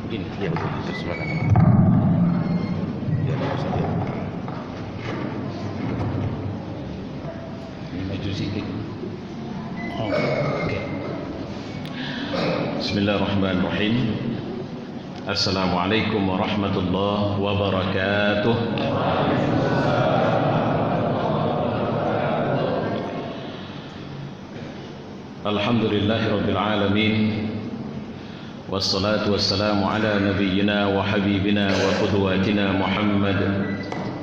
Begini, ya betul, terserah. Ya, bisa lihat. Ini maju sedikit. Oh, oke. Bismillahirrahmanirrahim. Assalamualaikum warahmatullahi wabarakatuh. Alhamdulillahirabbil alamin. Wassalatu wassalamu ala nabiyyina wa habibina wa qudwatina Muhammad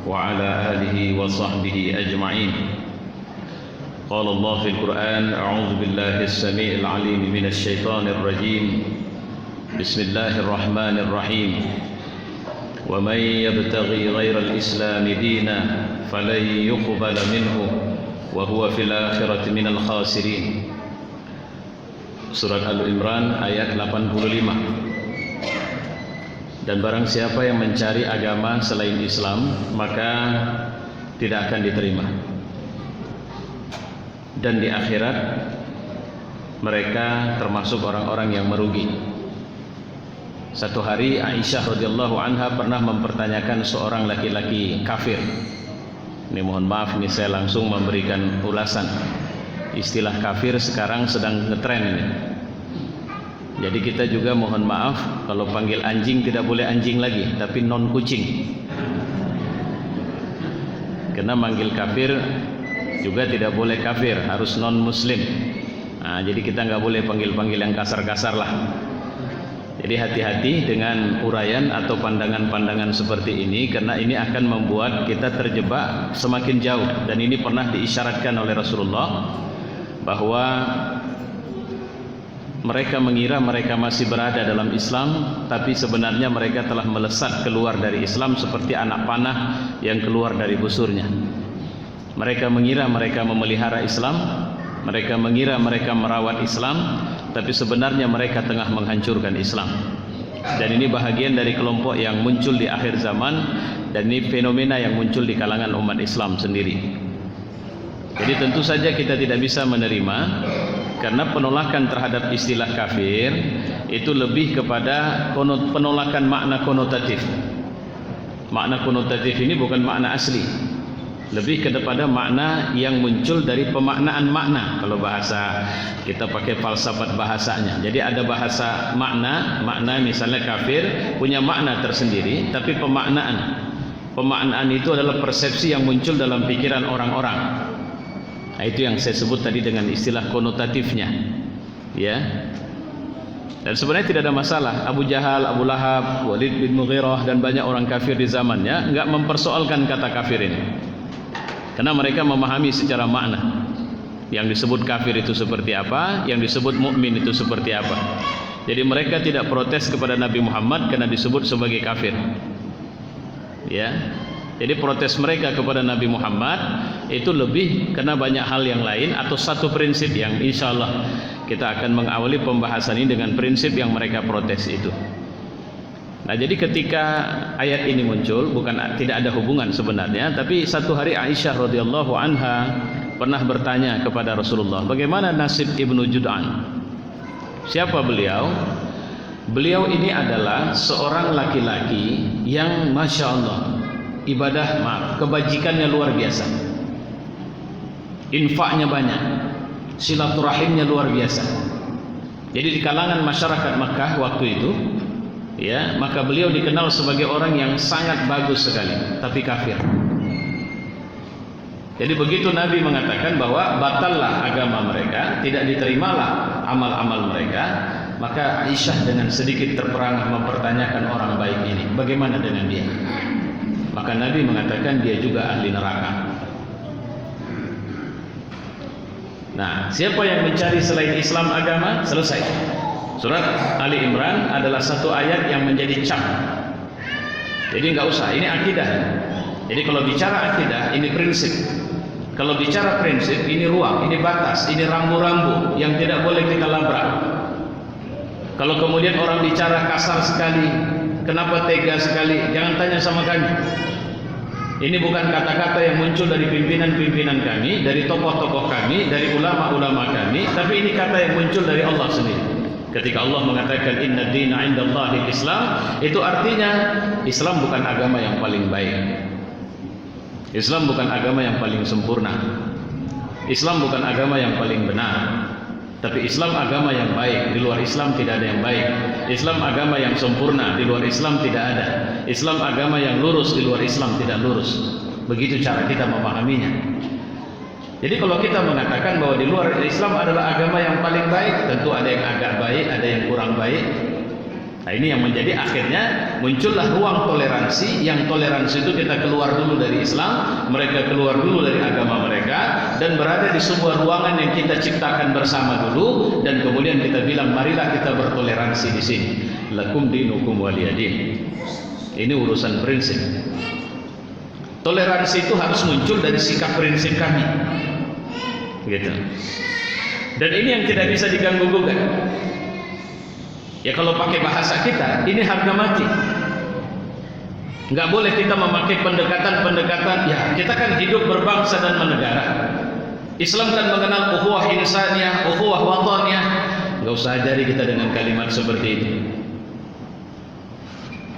wa ala alihi wa sahbihi ajma'in. Qala Allah fil Qur'an, a'udzu billahi as-sami'il 'alim minasy syaithanir rajim. Bismillahirrahmanirrahim. Wa may yabtaghi ghairal islam dinan falan yuqbala minhu wa huwa fil akhirati minal khasirin. Surat Al-Imran ayat 85. Dan barang siapa yang mencari agama selain Islam, maka tidak akan diterima. Dan di akhirat mereka termasuk orang-orang yang merugi. Satu hari Aisyah radhiyallahu anha pernah mempertanyakan seorang laki-laki kafir. Ini mohon maaf, ini saya langsung memberikan ulasan. Istilah kafir sekarang sedang ngetren ini. Jadi kita juga mohon maaf kalau panggil anjing tidak boleh anjing lagi, tapi non kucing. Karena manggil kafir juga tidak boleh kafir, harus non muslim. Nah, jadi kita nggak boleh panggil-panggil yang kasar-kasar lah. Jadi hati-hati dengan uraian atau pandangan-pandangan seperti ini, karena ini akan membuat kita terjebak semakin jauh. Dan ini pernah diisyaratkan oleh Rasulullah bahwa mereka mengira mereka masih berada dalam Islam, tapi sebenarnya mereka telah melesat keluar dari Islam seperti anak panah yang keluar dari busurnya. Mereka mengira mereka memelihara Islam, mereka mengira mereka merawat Islam, tapi sebenarnya mereka tengah menghancurkan Islam. Dan ini bahagian dari kelompok yang muncul di akhir zaman, dan ini fenomena yang muncul di kalangan umat Islam sendiri. Jadi tentu saja kita tidak bisa menerima, karena penolakan terhadap istilah kafir itu lebih kepada penolakan makna konotatif. Makna konotatif ini bukan makna asli, lebih kepada makna yang muncul dari pemaknaan makna. Kalau bahasa kita pakai falsafat bahasanya. Jadi ada bahasa makna misalnya kafir punya makna tersendiri, tapi pemaknaan itu adalah persepsi yang muncul dalam pikiran orang-orang. Nah, itu yang saya sebut tadi dengan istilah konotatifnya, ya. Dan sebenarnya tidak ada masalah. Abu Jahal, Abu Lahab, Walid bin Mughirah dan banyak orang kafir di zamannya enggak mempersoalkan kata kafir ini, karena mereka memahami secara makna yang disebut kafir itu seperti apa, yang disebut mukmin itu seperti apa. Jadi mereka tidak protes kepada Nabi Muhammad karena disebut sebagai kafir, ya. Jadi protes mereka kepada Nabi Muhammad itu lebih karena banyak hal yang lain, atau satu prinsip yang insya Allah kita akan mengawali pembahasan ini dengan prinsip yang mereka protes itu. Nah, jadi ketika ayat ini muncul, tidak ada hubungan sebenarnya, tapi satu hari Aisyah radhiyallahu anha pernah bertanya kepada Rasulullah, bagaimana nasib Ibnu Jud'an? Siapa beliau? Beliau ini adalah seorang laki-laki yang masya Allah kebajikannya luar biasa, infaknya banyak, silaturahimnya luar biasa. Jadi di kalangan masyarakat Makkah waktu itu, ya, maka beliau dikenal sebagai orang yang sangat bagus sekali, tapi kafir. Jadi begitu Nabi mengatakan bahwa batallah agama mereka, tidak diterimalah amal-amal mereka, maka Aisyah dengan sedikit terperangah mempertanyakan orang baik ini, bagaimana dengan dia? Maka Nabi mengatakan dia juga ahli neraka. Nah, siapa yang mencari selain Islam agama? Selesai. Surat Ali Imran adalah satu ayat yang menjadi cap. Jadi nggak usah, ini akidah. Jadi kalau bicara akidah, ini prinsip. Kalau bicara prinsip, ini ruang, ini batas, ini rambu-rambu yang tidak boleh kita labrak. Kalau kemudian orang bicara kasar sekali, kenapa tega sekali, jangan tanya sama kami. Ini bukan kata-kata yang muncul dari pimpinan-pimpinan kami, dari tokoh-tokoh kami, dari ulama-ulama kami, tapi ini kata yang muncul dari Allah sendiri. Ketika Allah mengatakan inna dina indallahi Islam, itu artinya Islam bukan agama yang paling baik. Islam bukan agama yang paling sempurna. Islam bukan agama yang paling benar. Tapi Islam agama yang baik. Di luar Islam tidak ada yang baik. Islam agama yang sempurna. Di luar Islam tidak ada. Islam agama yang lurus. Di luar Islam tidak lurus. Begitu cara kita memahaminya. Jadi kalau kita mengatakan bahwa di luar Islam adalah agama yang paling baik, tentu ada yang agak baik, ada yang kurang baik. Nah, ini yang menjadi akhirnya muncullah ruang toleransi. Yang toleransi itu kita keluar dulu dari Islam, mereka keluar dulu dari agama mereka, dan berada di sebuah ruangan yang kita ciptakan bersama dulu, dan kemudian kita bilang marilah kita bertoleransi di sini. Lakum dinukum waliyadin. Ini urusan prinsip. Toleransi itu harus muncul dari sikap prinsip kami, gitu. Dan ini yang tidak bisa diganggu gugat. Ya kalau pakai bahasa kita, ini harga mati. Nggak boleh kita memakai pendekatan-pendekatan. Ya kita kan hidup berbangsa dan bernegara. Islam kan mengenal ukhuwah insaniyah, ukhuwah wataniyah. Nggak usah ajari kita dengan kalimat seperti itu.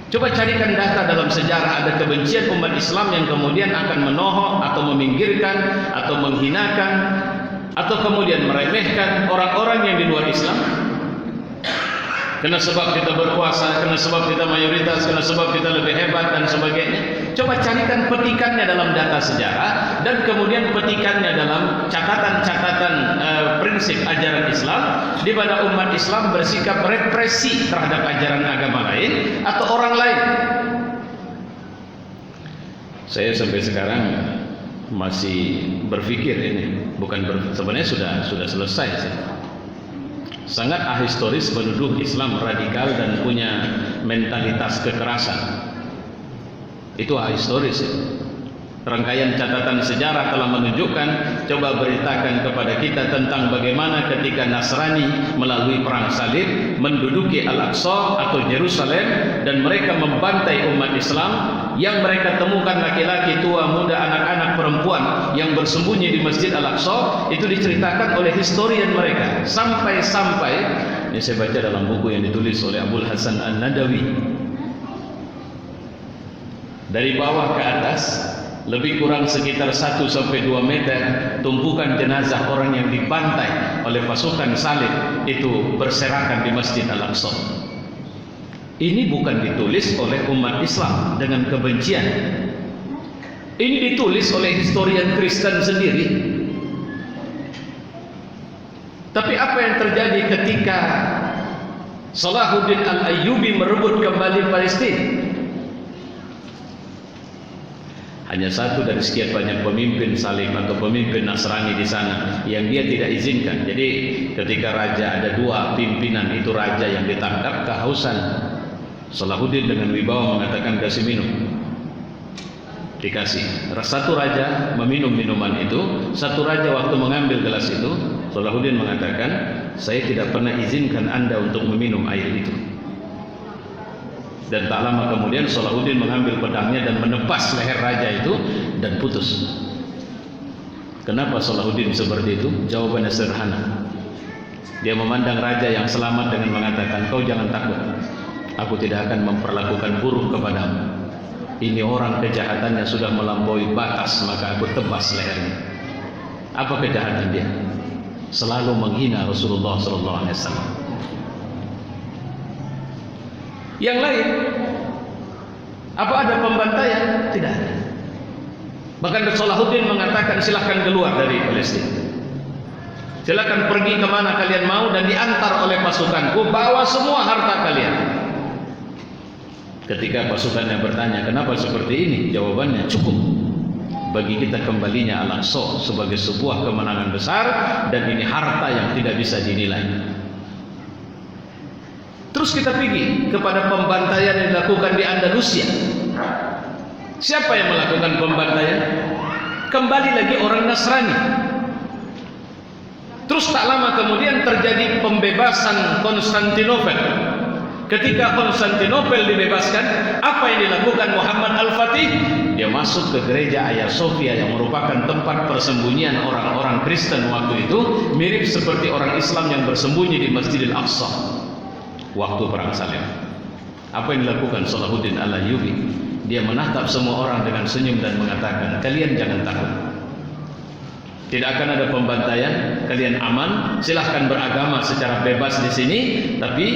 Coba carikan data dalam sejarah ada kebencian umat Islam yang kemudian akan menohok atau meminggirkan atau menghinakan atau kemudian meremehkan orang-orang yang di luar Islam. Kena sebab kita berkuasa, kena sebab kita mayoritas, kena sebab kita lebih hebat dan sebagainya. Coba carikan petikannya dalam data sejarah dan kemudian petikannya dalam catatan-catatan prinsip ajaran Islam, di mana umat Islam bersikap represi terhadap ajaran agama lain atau orang lain. Saya sampai sekarang masih berpikir ini, sebenarnya sudah selesai sih. Sangat ahistoris menuduh Islam radikal dan punya mentalitas kekerasan. Itu ahistoris ya. Rangkaian catatan sejarah telah menunjukkan, coba beritakan kepada kita tentang bagaimana ketika Nasrani melalui perang salib menduduki Al-Aqsa atau Yerusalem dan mereka membantai umat Islam, yang mereka temukan laki-laki, tua, muda, anak-anak, perempuan yang bersembunyi di Masjid Al-Aqsa. Itu diceritakan oleh historian mereka sampai-sampai, ini saya baca dalam buku yang ditulis oleh Abul Hasan An-Nadawi, dari bawah ke atas lebih kurang sekitar 1-2 meter tumpukan jenazah orang yang dibantai oleh pasukan salib itu berserakan di Masjid Al-Aqsa. Ini bukan ditulis oleh umat Islam dengan kebencian. Ini ditulis oleh historian Kristen sendiri. Tapi apa yang terjadi ketika Salahuddin Al-Ayyubi merebut kembali Palestina? Hanya satu dari sekian banyak pemimpin salib atau pemimpin Nasrani di sana yang dia tidak izinkan. Jadi ketika raja, ada 2 pimpinan, itu raja yang ditangkap kehausan. Salahuddin dengan wibawa mengatakan kasih minum. Dikasih. Satu raja meminum minuman itu, satu raja waktu mengambil gelas itu, Salahuddin mengatakan, saya tidak pernah izinkan Anda untuk meminum air itu. Dan tak lama kemudian Salahuddin mengambil pedangnya dan menebas leher raja itu dan putus. Kenapa Salahuddin seperti itu? Jawabannya sederhana. Dia memandang raja yang selamat dengan mengatakan, kau jangan takut, aku tidak akan memperlakukan buruk kepadamu. Ini orang kejahatannya sudah melampaui batas, maka aku tebas lehernya. Apa kejahatan dia? Selalu menghina Rasulullah SAW. Yang lain, apa ada pembantaian? Tidak ada. Bahkan Salahuddin mengatakan silahkan keluar dari Palestina, silahkan pergi kemana kalian mau dan diantar oleh pasukanku, bawa semua harta kalian. Ketika pasukannya bertanya kenapa seperti ini, jawabannya cukup bagi kita kembalinya Al-Aqsa sebagai sebuah kemenangan besar, dan ini harta yang tidak bisa dinilai. Terus kita pergi kepada pembantaian yang dilakukan di Andalusia. Siapa yang melakukan pembantaian? Kembali lagi orang Nasrani. Terus tak lama kemudian terjadi pembebasan Konstantinopel. Ketika Konstantinopel dibebaskan, apa yang dilakukan Muhammad Al-Fatih? Dia masuk ke gereja Hagia Sophia yang merupakan tempat persembunyian orang-orang Kristen waktu itu, mirip seperti orang Islam yang bersembunyi di Masjidil Aqsa. waktu perang salib. Apa yang dilakukan Salahuddin Al-Ayyubi? Dia menatap semua orang dengan senyum dan mengatakan, kalian jangan takut, tidak akan ada pembantaian, kalian aman, silahkan beragama secara bebas di sini, tapi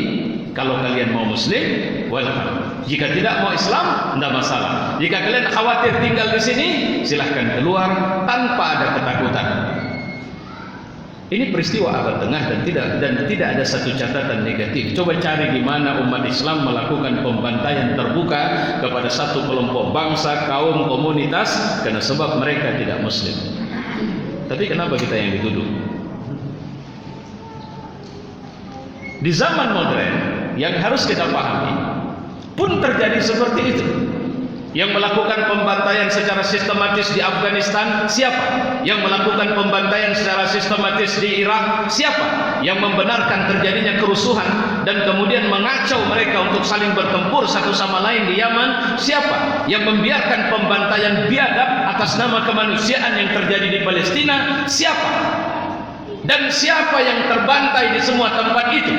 kalau kalian mau Muslim, welcome. Jika tidak mau Islam, tidak masalah. Jika kalian khawatir tinggal di sini, silahkan keluar tanpa ada ketakutan. Ini peristiwa abad tengah dan tidak ada satu catatan negatif. Coba cari di mana umat Islam melakukan pembantaian terbuka kepada satu kelompok bangsa, kaum, komunitas karena sebab mereka tidak Muslim. Tapi kenapa kita yang dituduh? Di zaman modern yang harus kita pahami pun terjadi seperti itu. Yang melakukan pembantaian secara sistematis di Afghanistan siapa? Yang melakukan pembantaian secara sistematis di Irak siapa? Yang membenarkan terjadinya kerusuhan dan kemudian mengacau mereka untuk saling bertempur satu sama lain di Yaman siapa? Yang membiarkan pembantaian biadab atas nama kemanusiaan yang terjadi di Palestina siapa? Dan siapa yang terbantai di semua tempat itu?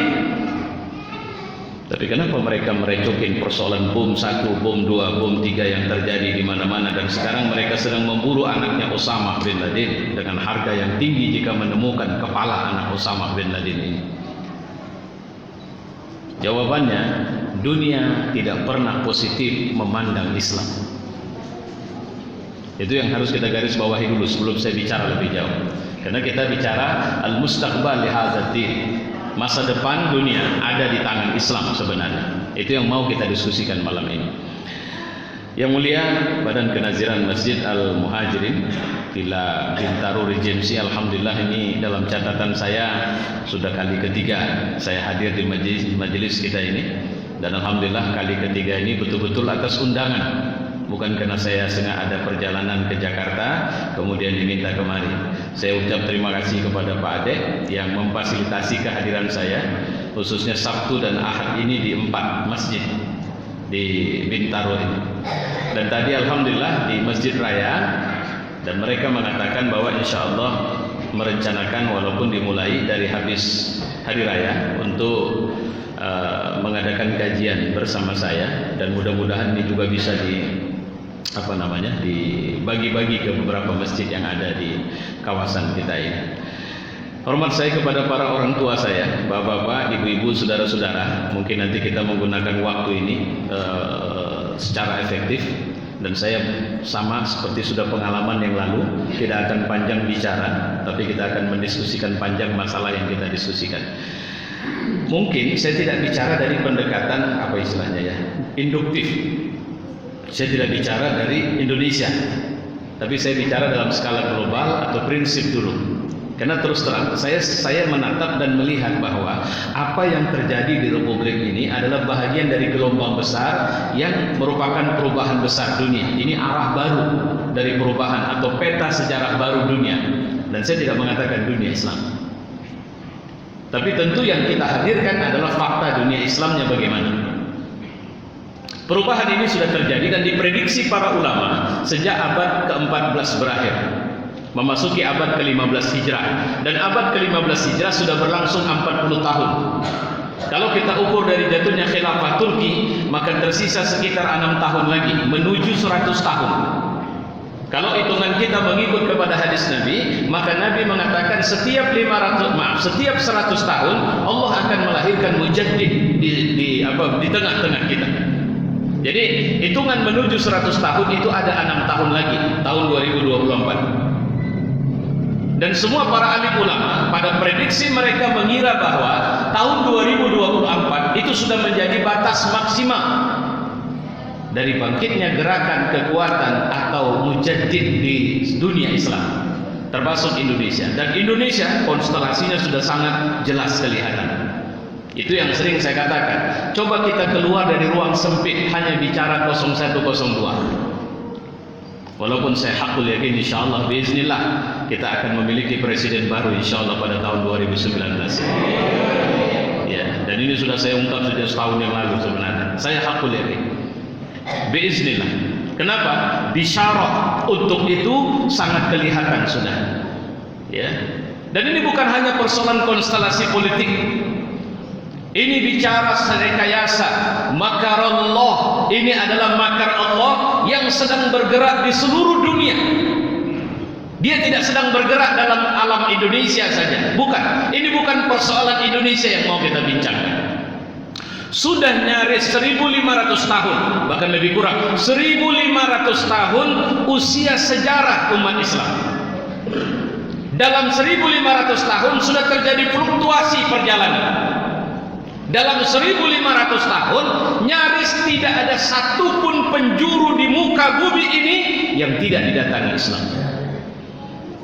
Tapi kenapa mereka merecokin persoalan bom 1, bom 2, bom 3 yang terjadi di mana-mana, dan sekarang mereka sedang memburu anaknya Osama bin Laden dengan harga yang tinggi jika menemukan kepala anak Osama bin Laden ini? Jawabannya, dunia tidak pernah positif memandang Islam. Itu yang harus kita garis bawahi dulu sebelum saya bicara lebih jauh. Karena kita bicara al-mustaqbal li hadzal din. Masa depan dunia ada di tangan Islam sebenarnya. Itu yang mau kita diskusikan malam ini. Yang mulia Badan Kenaziran Masjid Al-Muhajirin Villa Bintaro Regency, alhamdulillah ini dalam catatan saya sudah kali ketiga saya hadir di majelis kita ini, dan alhamdulillah kali ketiga ini betul-betul atas undangan. Bukan karena saya sengaja ada perjalanan ke Jakarta kemudian diminta kemari. Saya ucap terima kasih kepada Pak Ade yang memfasilitasi kehadiran saya, khususnya Sabtu dan Ahad ini di 4 masjid di Bintaro ini. Dan tadi alhamdulillah di Masjid Raya, dan mereka mengatakan bahwa insya Allah merencanakan walaupun dimulai dari habis hari raya untuk mengadakan kajian bersama saya, dan mudah-mudahan ini juga bisa dibagi-bagi ke beberapa masjid yang ada di kawasan kita ini. Hormat saya kepada para orang tua saya, bapak-bapak, ibu-ibu, saudara-saudara. Mungkin nanti kita menggunakan waktu ini secara efektif, dan saya sama seperti sudah pengalaman yang lalu, tidak akan panjang bicara, tapi kita akan mendiskusikan panjang masalah yang kita diskusikan. Mungkin saya tidak bicara dari pendekatan apa istilahnya ya, induktif. Saya tidak bicara dari Indonesia, tapi saya bicara dalam skala global atau prinsip dulu. Karena terus terang saya menatap dan melihat bahwa apa yang terjadi di Republik ini adalah bahagian dari gelombang besar yang merupakan perubahan besar dunia. Ini arah baru dari perubahan atau peta sejarah baru dunia. Dan saya tidak mengatakan dunia Islam, tapi tentu yang kita hadirkan adalah fakta dunia Islamnya bagaimana. Perubahan ini sudah terjadi dan diprediksi para ulama sejak abad ke-14 berakhir, memasuki abad ke-15 Hijrah, dan abad ke-15 Hijrah sudah berlangsung 40 tahun. Kalau kita ukur dari jatuhnya khilafah Turki, maka tersisa sekitar 6 tahun lagi menuju 100 tahun. Kalau hitungan kita mengikut kepada hadis Nabi, maka Nabi mengatakan setiap 100 tahun Allah akan melahirkan mujaddid di tengah-tengah kita. Jadi hitungan menuju 100 tahun itu ada 6 tahun lagi, tahun 2024. Dan semua para alim ulama pada prediksi mereka mengira bahwa tahun 2024 itu sudah menjadi batas maksimal dari bangkitnya gerakan kekuatan atau mujaddid di dunia Islam, termasuk Indonesia. Dan Indonesia konstelasinya sudah sangat jelas kelihatan. Itu yang sering saya katakan, coba kita keluar dari ruang sempit hanya bicara 0102. Walaupun saya hakul yakin insyaallah biiznillah kita akan memiliki presiden baru insyaallah pada tahun 2019. Ya, dan ini sudah saya ungkap sejak setahun yang lalu sebenarnya. Saya hakul yakin biiznillah. Kenapa? Bisyarah untuk itu sangat kelihatan sudah. Ya. Dan ini bukan hanya persoalan konstelasi politik. Ini bicara rekayasa, makarallah. Ini adalah makar Allah yang sedang bergerak di seluruh dunia. Dia tidak sedang bergerak dalam alam Indonesia saja. Bukan. Ini bukan persoalan Indonesia yang mau kita bincangkan. Sudah nyaris 1500 tahun, bahkan lebih kurang 1500 tahun usia sejarah umat Islam. Dalam 1500 tahun sudah terjadi fluktuasi perjalanan. Dalam 1500 tahun nyaris tidak ada satupun penjuru di muka bumi ini yang tidak didatangi Islam.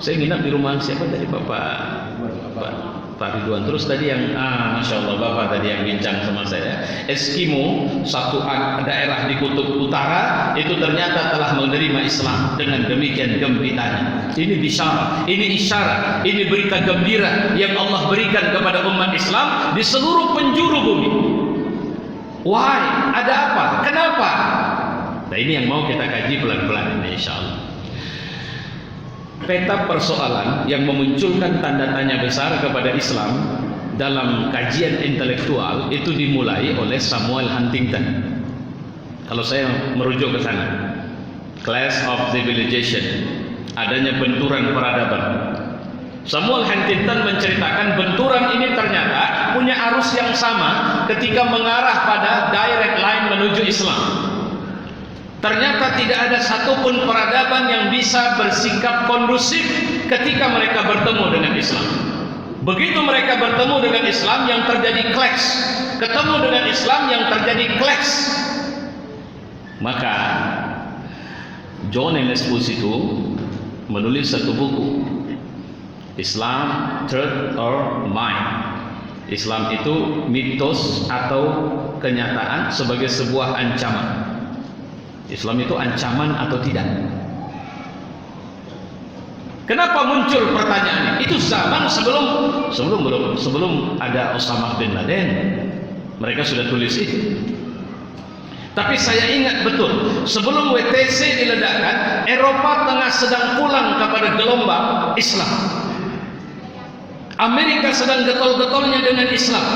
Saya nginap di rumah siapa tadi, Pak Ridwan. Terus tadi yang Masya Allah, Bapak tadi yang bincang sama saya, Eskimo, satu daerah di kutub utara itu ternyata telah menerima Islam dengan demikian gembiranya. Ini bisyarah, ini isyarat, ini berita gembira yang Allah berikan kepada umat Islam di seluruh penjuru bumi. Why? Ada apa? Kenapa? Nah, ini yang mau kita kaji pelan-pelan ini, insya Allah. Peta persoalan yang memunculkan tanda tanya besar kepada Islam dalam kajian intelektual itu dimulai oleh Samuel Huntington. Kalau saya merujuk ke sana, Clash of Civilization, adanya benturan peradaban. Samuel Huntington menceritakan benturan ini ternyata punya arus yang sama ketika mengarah pada direct line menuju Islam. Ternyata tidak ada satupun peradaban yang bisa bersikap kondusif ketika mereka bertemu dengan Islam. Begitu mereka bertemu dengan Islam yang terjadi clash, ketemu dengan Islam yang terjadi clash. Maka John N. Esposito menulis satu buku, Islam, Truth or Mind. Islam itu mitos atau kenyataan sebagai sebuah ancaman. Islam itu ancaman atau tidak? Kenapa muncul pertanyaan ini? Itu zaman sebelum ada Osama bin Laden. Mereka sudah tulis itu. Tapi saya ingat betul, sebelum WTC diledakkan, Eropa tengah sedang pulang kepada gelombang Islam. Amerika sedang getol-getolnya dengan Islam.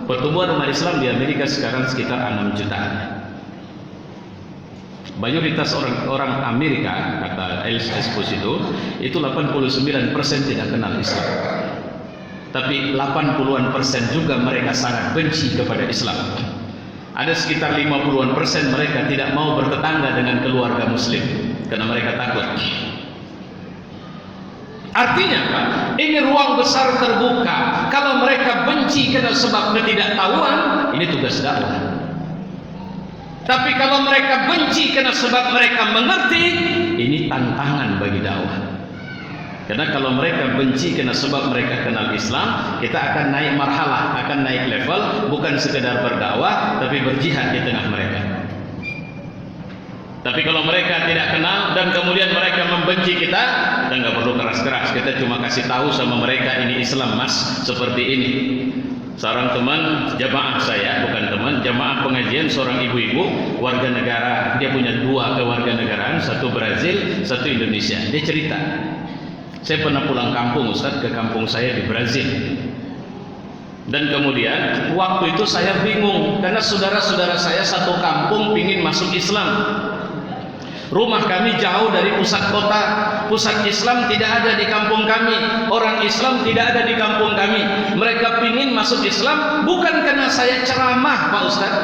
Pertumbuhan umat Islam di Amerika sekarang sekitar 6 jutaan. Mayoritas orang Amerika, kata Esposito, itu 89% tidak kenal Islam. Tapi 80% juga mereka sangat benci kepada Islam. Ada sekitar 50% mereka tidak mau bertetangga dengan keluarga muslim karena mereka takut. Artinya Pak, ini ruang besar terbuka. Kalau mereka benci karena sebab ketidaktahuan, ini tugas dakwah. Tapi kalau mereka benci karena sebab mereka mengerti, ini tantangan bagi dakwah. Karena kalau mereka benci karena sebab mereka kenal Islam, kita akan naik marhalah, akan naik level, bukan sekedar berdakwah, tapi berjihad di tengah mereka. Tapi kalau mereka tidak kenal dan kemudian mereka membenci kita nggak perlu keras-keras. Kita cuma kasih tahu sama mereka, ini Islam mas, seperti ini. Seorang teman jamaah saya, bukan teman, jamaah pengajian, seorang ibu-ibu warga negara, dia punya 2 kewarganegaraan, satu Brazil, satu Indonesia. Dia cerita, saya pernah pulang kampung Ustaz, ke kampung saya di Brazil. Dan kemudian waktu itu saya bingung karena saudara-saudara saya satu kampung pingin masuk Islam. Rumah kami jauh dari pusat kota. Pusat Islam tidak ada di kampung kami. Orang Islam tidak ada di kampung kami. Mereka pingin masuk Islam bukan karena saya ceramah Pak Ustaz,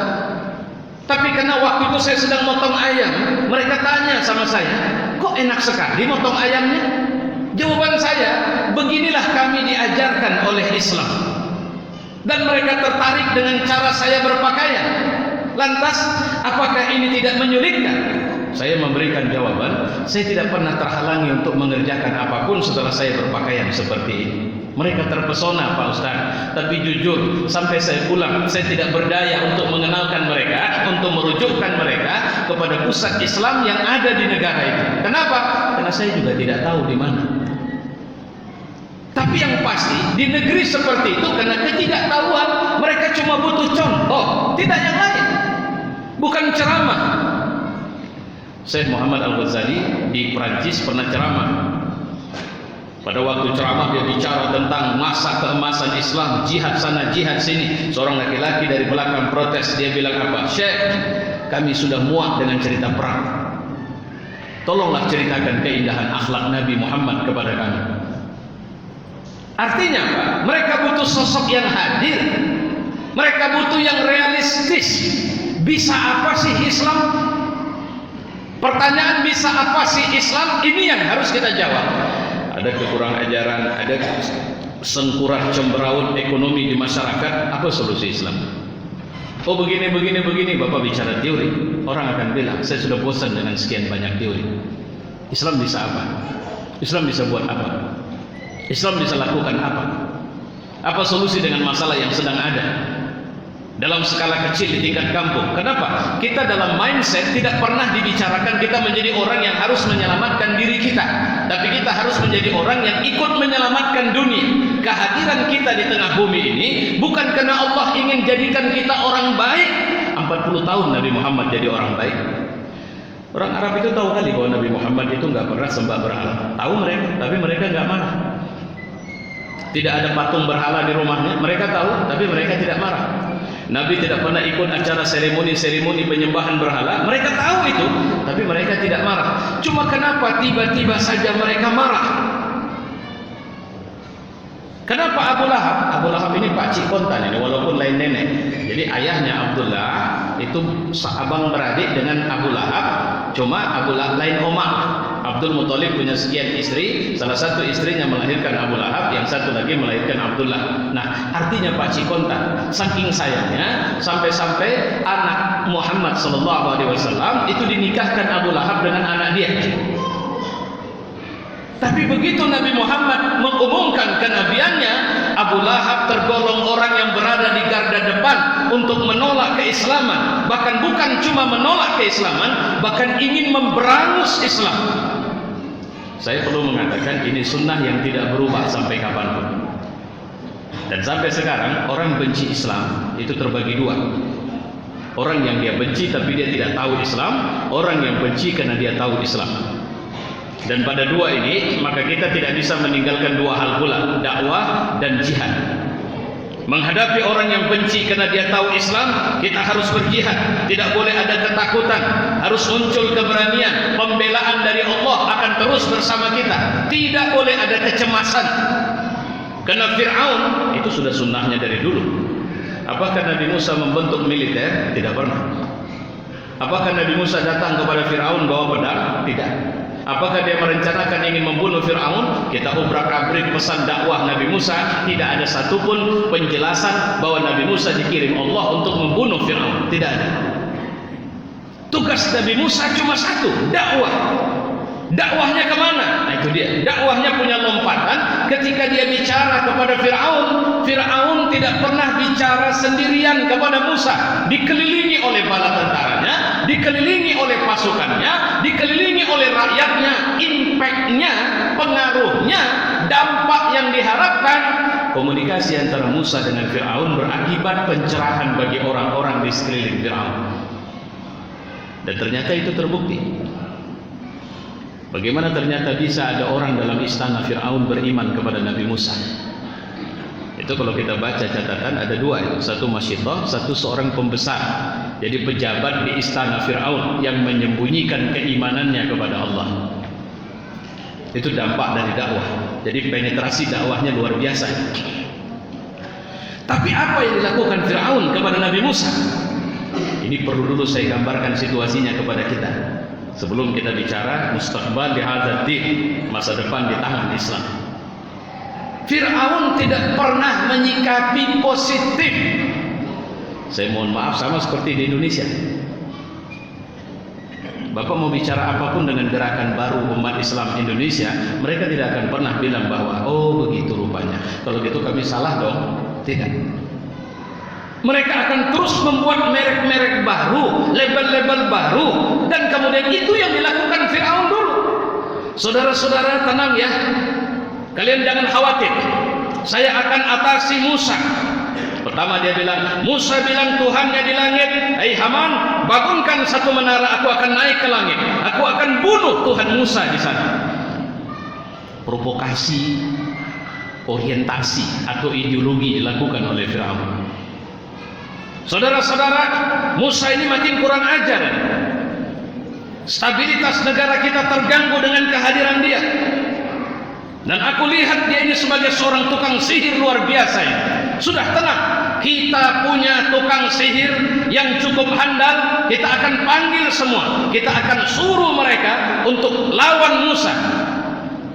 tapi karena waktu itu saya sedang motong ayam. Mereka tanya sama saya, kok enak sekali motong ayamnya? Jawaban saya, beginilah kami diajarkan oleh Islam. Dan mereka tertarik dengan cara saya berpakaian. Lantas apakah ini tidak menyulitkan? Saya memberikan jawaban, saya tidak pernah terhalangi untuk mengerjakan apapun setelah saya berpakaian seperti ini. Mereka terpesona Pak Ustaz, tapi jujur sampai saya pulang saya tidak berdaya untuk mengenalkan mereka, untuk merujukkan mereka kepada pusat Islam yang ada di negara itu. Kenapa? Karena saya juga tidak tahu di mana. Tapi yang pasti di negeri seperti itu karena ketidaktahuan mereka cuma butuh contoh, tidak yang lain. Bukan ceramah. Syekh Muhammad Al-Ghazali di Perancis pernah ceramah. Pada waktu ceramah dia bicara tentang masa keemasan Islam, jihad sana jihad sini. Seorang laki-laki dari belakang protes, dia bilang apa? Syekh, kami sudah muak dengan cerita perang. Tolonglah ceritakan keindahan akhlak Nabi Muhammad kepada kami. Artinya apa? Mereka butuh sosok yang hadir. Mereka butuh yang realistis. Bisa apa sih Islam? Pertanyaan bisa apa sih Islam? Ini yang harus kita jawab. Ada kekurang ajaran, ada sengkurah cemberauan ekonomi di masyarakat. Apa solusi Islam? Oh begini, Bapak bicara teori. Orang akan bilang, saya sudah bosan dengan sekian banyak teori. Islam bisa apa? Islam bisa buat apa? Islam bisa lakukan apa? Apa solusi dengan masalah yang sedang ada? Dalam skala kecil di tingkat kampung. Kenapa? Kita dalam mindset tidak pernah dibicarakan kita menjadi orang yang harus menyelamatkan diri kita, tapi kita harus menjadi orang yang ikut menyelamatkan dunia. Kehadiran kita di tengah bumi ini bukan karena Allah ingin jadikan kita orang baik. 40 tahun Nabi Muhammad jadi orang baik. Orang Arab itu tahu kali bahwa Nabi Muhammad itu nggak pernah sembah berhala. Tahu mereka, tapi mereka nggak marah. Tidak ada patung berhala di rumahnya. Mereka tahu, tapi mereka tidak marah. Nabi tidak pernah ikut acara seremoni penyembahan berhala. Mereka tahu itu, tapi mereka tidak marah. Cuma kenapa tiba-tiba saja mereka marah? Kenapa Abu Lahab? Abu Lahab ini pakcik kontan ini, walaupun lain nenek. Jadi ayahnya Abdullah itu seabang beradik dengan Abu Lahab. Cuma Abu Lahab lain omak. Abdul Muthalib punya sekian istri, salah satu istrinya melahirkan Abu Lahab, yang satu lagi melahirkan Abdullah. Nah, artinya pakcik kontan. Saking sayangnya, sampai-sampai anak Muhammad SAW itu dinikahkan Abu Lahab dengan anak dia. Tapi begitu Nabi Muhammad mengumumkan kenabiannya, Abu Lahab tergolong orang yang berada di garda depan untuk menolak keislaman. Bahkan bukan cuma menolak keislaman, bahkan ingin memberangus Islam. Saya perlu mengatakan ini sunnah yang tidak berubah sampai kapanpun. Dan sampai sekarang orang benci Islam itu terbagi dua. Orang yang dia benci tapi dia tidak tahu Islam, orang yang benci karena dia tahu Islam. Dan pada dua ini maka kita tidak bisa meninggalkan dua hal pula, dakwah dan jihad. Menghadapi orang yang benci karena dia tahu Islam, kita harus berjihad. Tidak boleh ada ketakutan, harus muncul keberanian. Pembelaan dari Allah akan terus bersama kita. Tidak boleh ada kecemasan. Karena Fir'aun itu sudah sunnahnya dari dulu. Apakah Nabi Musa membentuk militer? Tidak pernah. Apakah Nabi Musa datang kepada Fir'aun bawa pedang? Tidak. Apakah dia merencanakan ingin membunuh Fir'aun? Kita obrak-abrik pesan dakwah Nabi Musa, tidak ada satupun penjelasan bahwa Nabi Musa dikirim Allah untuk membunuh Fir'aun. Tidak ada. Tugas Nabi Musa cuma satu, dakwah. Dakwahnya kemana? Nah itu dia. Dakwahnya punya lompatan. Ketika dia bicara kepada Fir'aun, Fir'aun tidak pernah bicara sendirian kepada Musa. Dikelilingi oleh bala tentaranya, dikelilingi oleh pasukannya, dikelilingi oleh rakyatnya. Impactnya, pengaruhnya, dampak yang diharapkan, komunikasi antara Musa dengan Fir'aun berakibat pencerahan bagi orang-orang di sekeliling Fir'aun. Dan ternyata itu terbukti. Bagaimana ternyata bisa ada orang dalam istana Fir'aun beriman kepada Nabi Musa? Itu kalau kita baca catatan ada dua, satu masyitah, satu seorang pembesar. Jadi pejabat di istana Fir'aun yang menyembunyikan keimanannya kepada Allah. Itu dampak dari dakwah. Jadi penetrasi dakwahnya luar biasa. Tapi apa yang dilakukan Fir'aun kepada Nabi Musa? Ini perlu dulu saya gambarkan situasinya kepada kita. Sebelum kita bicara mustaqbal di hadzal din, masa depan di tangan Islam. Fir'aun tidak pernah menyikapi positif. Saya mohon maaf, sama seperti di Indonesia. Bapak mau bicara apapun dengan gerakan baru umat Islam Indonesia, mereka tidak akan pernah bilang bahwa oh begitu rupanya, kalau gitu kami salah dong. Tidak. Mereka akan terus membuat merek-merek baru, label-label baru, dan kemudian itu yang dilakukan Fir'aun dulu. Saudara-saudara tenang ya, kalian jangan khawatir, saya akan atasi Musa. Pertama dia bilang, Musa bilang Tuhannya di langit, hai Haman, bangunkan satu menara, aku akan naik ke langit, aku akan bunuh Tuhan Musa di sana. provokasi, orientasi atau ideologi dilakukan oleh Firaun. Saudara-saudara, Musa ini makin kurang ajar. Stabilitas negara kita terganggu dengan kehadiran dia. Dan aku lihat dia ini sebagai seorang tukang sihir luar biasa ya. Sudah tenang, kita punya tukang sihir yang cukup handal. Kita akan panggil semua, kita akan suruh mereka untuk lawan Musa.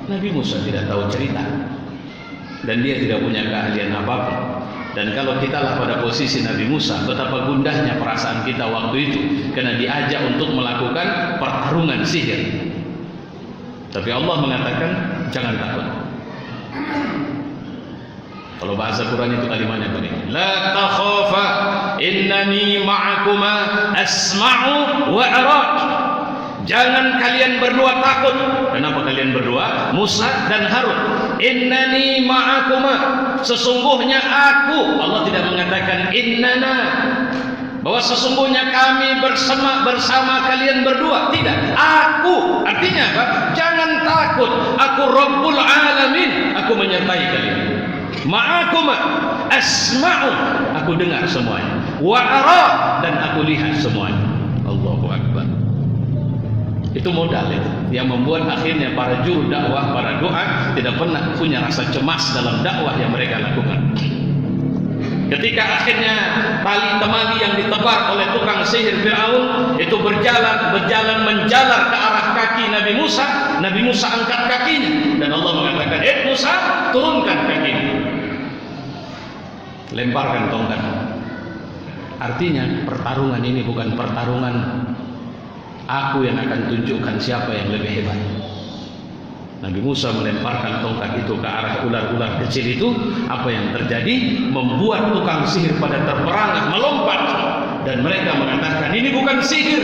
Nabi Musa tidak tahu cerita, dan dia tidak punya keahlian apapun. Dan kalau kita lah pada posisi Nabi Musa, betapa gundahnya perasaan kita waktu itu, karena diajak untuk melakukan pertarungan sihir. Tapi Allah mengatakan jangan takut. Kalau bahasa Quran itu kalimatnya begini, la takhafa innani ma'akuma asma'u wa ara. Jangan kalian berdua takut. Kenapa kalian berdua? Musa dan Harun. Innani ma'akuma, sesungguhnya aku. Allah tidak mengatakan innana, bahwa sesungguhnya kami bersama kalian berdua. Tidak, aku. Artinya apa? Jangan takut, aku Rabbul Alamin, aku menyertai kalian. Ma'akuma asma'u, aku dengar semuanya. Wa ara, dan aku lihat semuanya. Allahu Akbar. Itu modal itu yang membuat akhirnya para juru dakwah, para doa tidak pernah punya rasa cemas dalam dakwah yang mereka lakukan. Ketika akhirnya tali temali yang ditebar oleh tukang sihir Firaun itu berjalan menjalar ke arah kaki Nabi Musa angkat kakinya, dan Allah mengatakan, Musa, turunkan kakinya, lemparkan tongkat. Artinya pertarungan ini bukan pertarungan aku yang akan tunjukkan siapa yang lebih hebat. Nabi Musa melemparkan tongkat itu ke arah ular-ular kecil itu. Apa yang terjadi? Membuat tukang sihir pada terperangah, melompat, dan mereka mengatakan ini bukan sihir,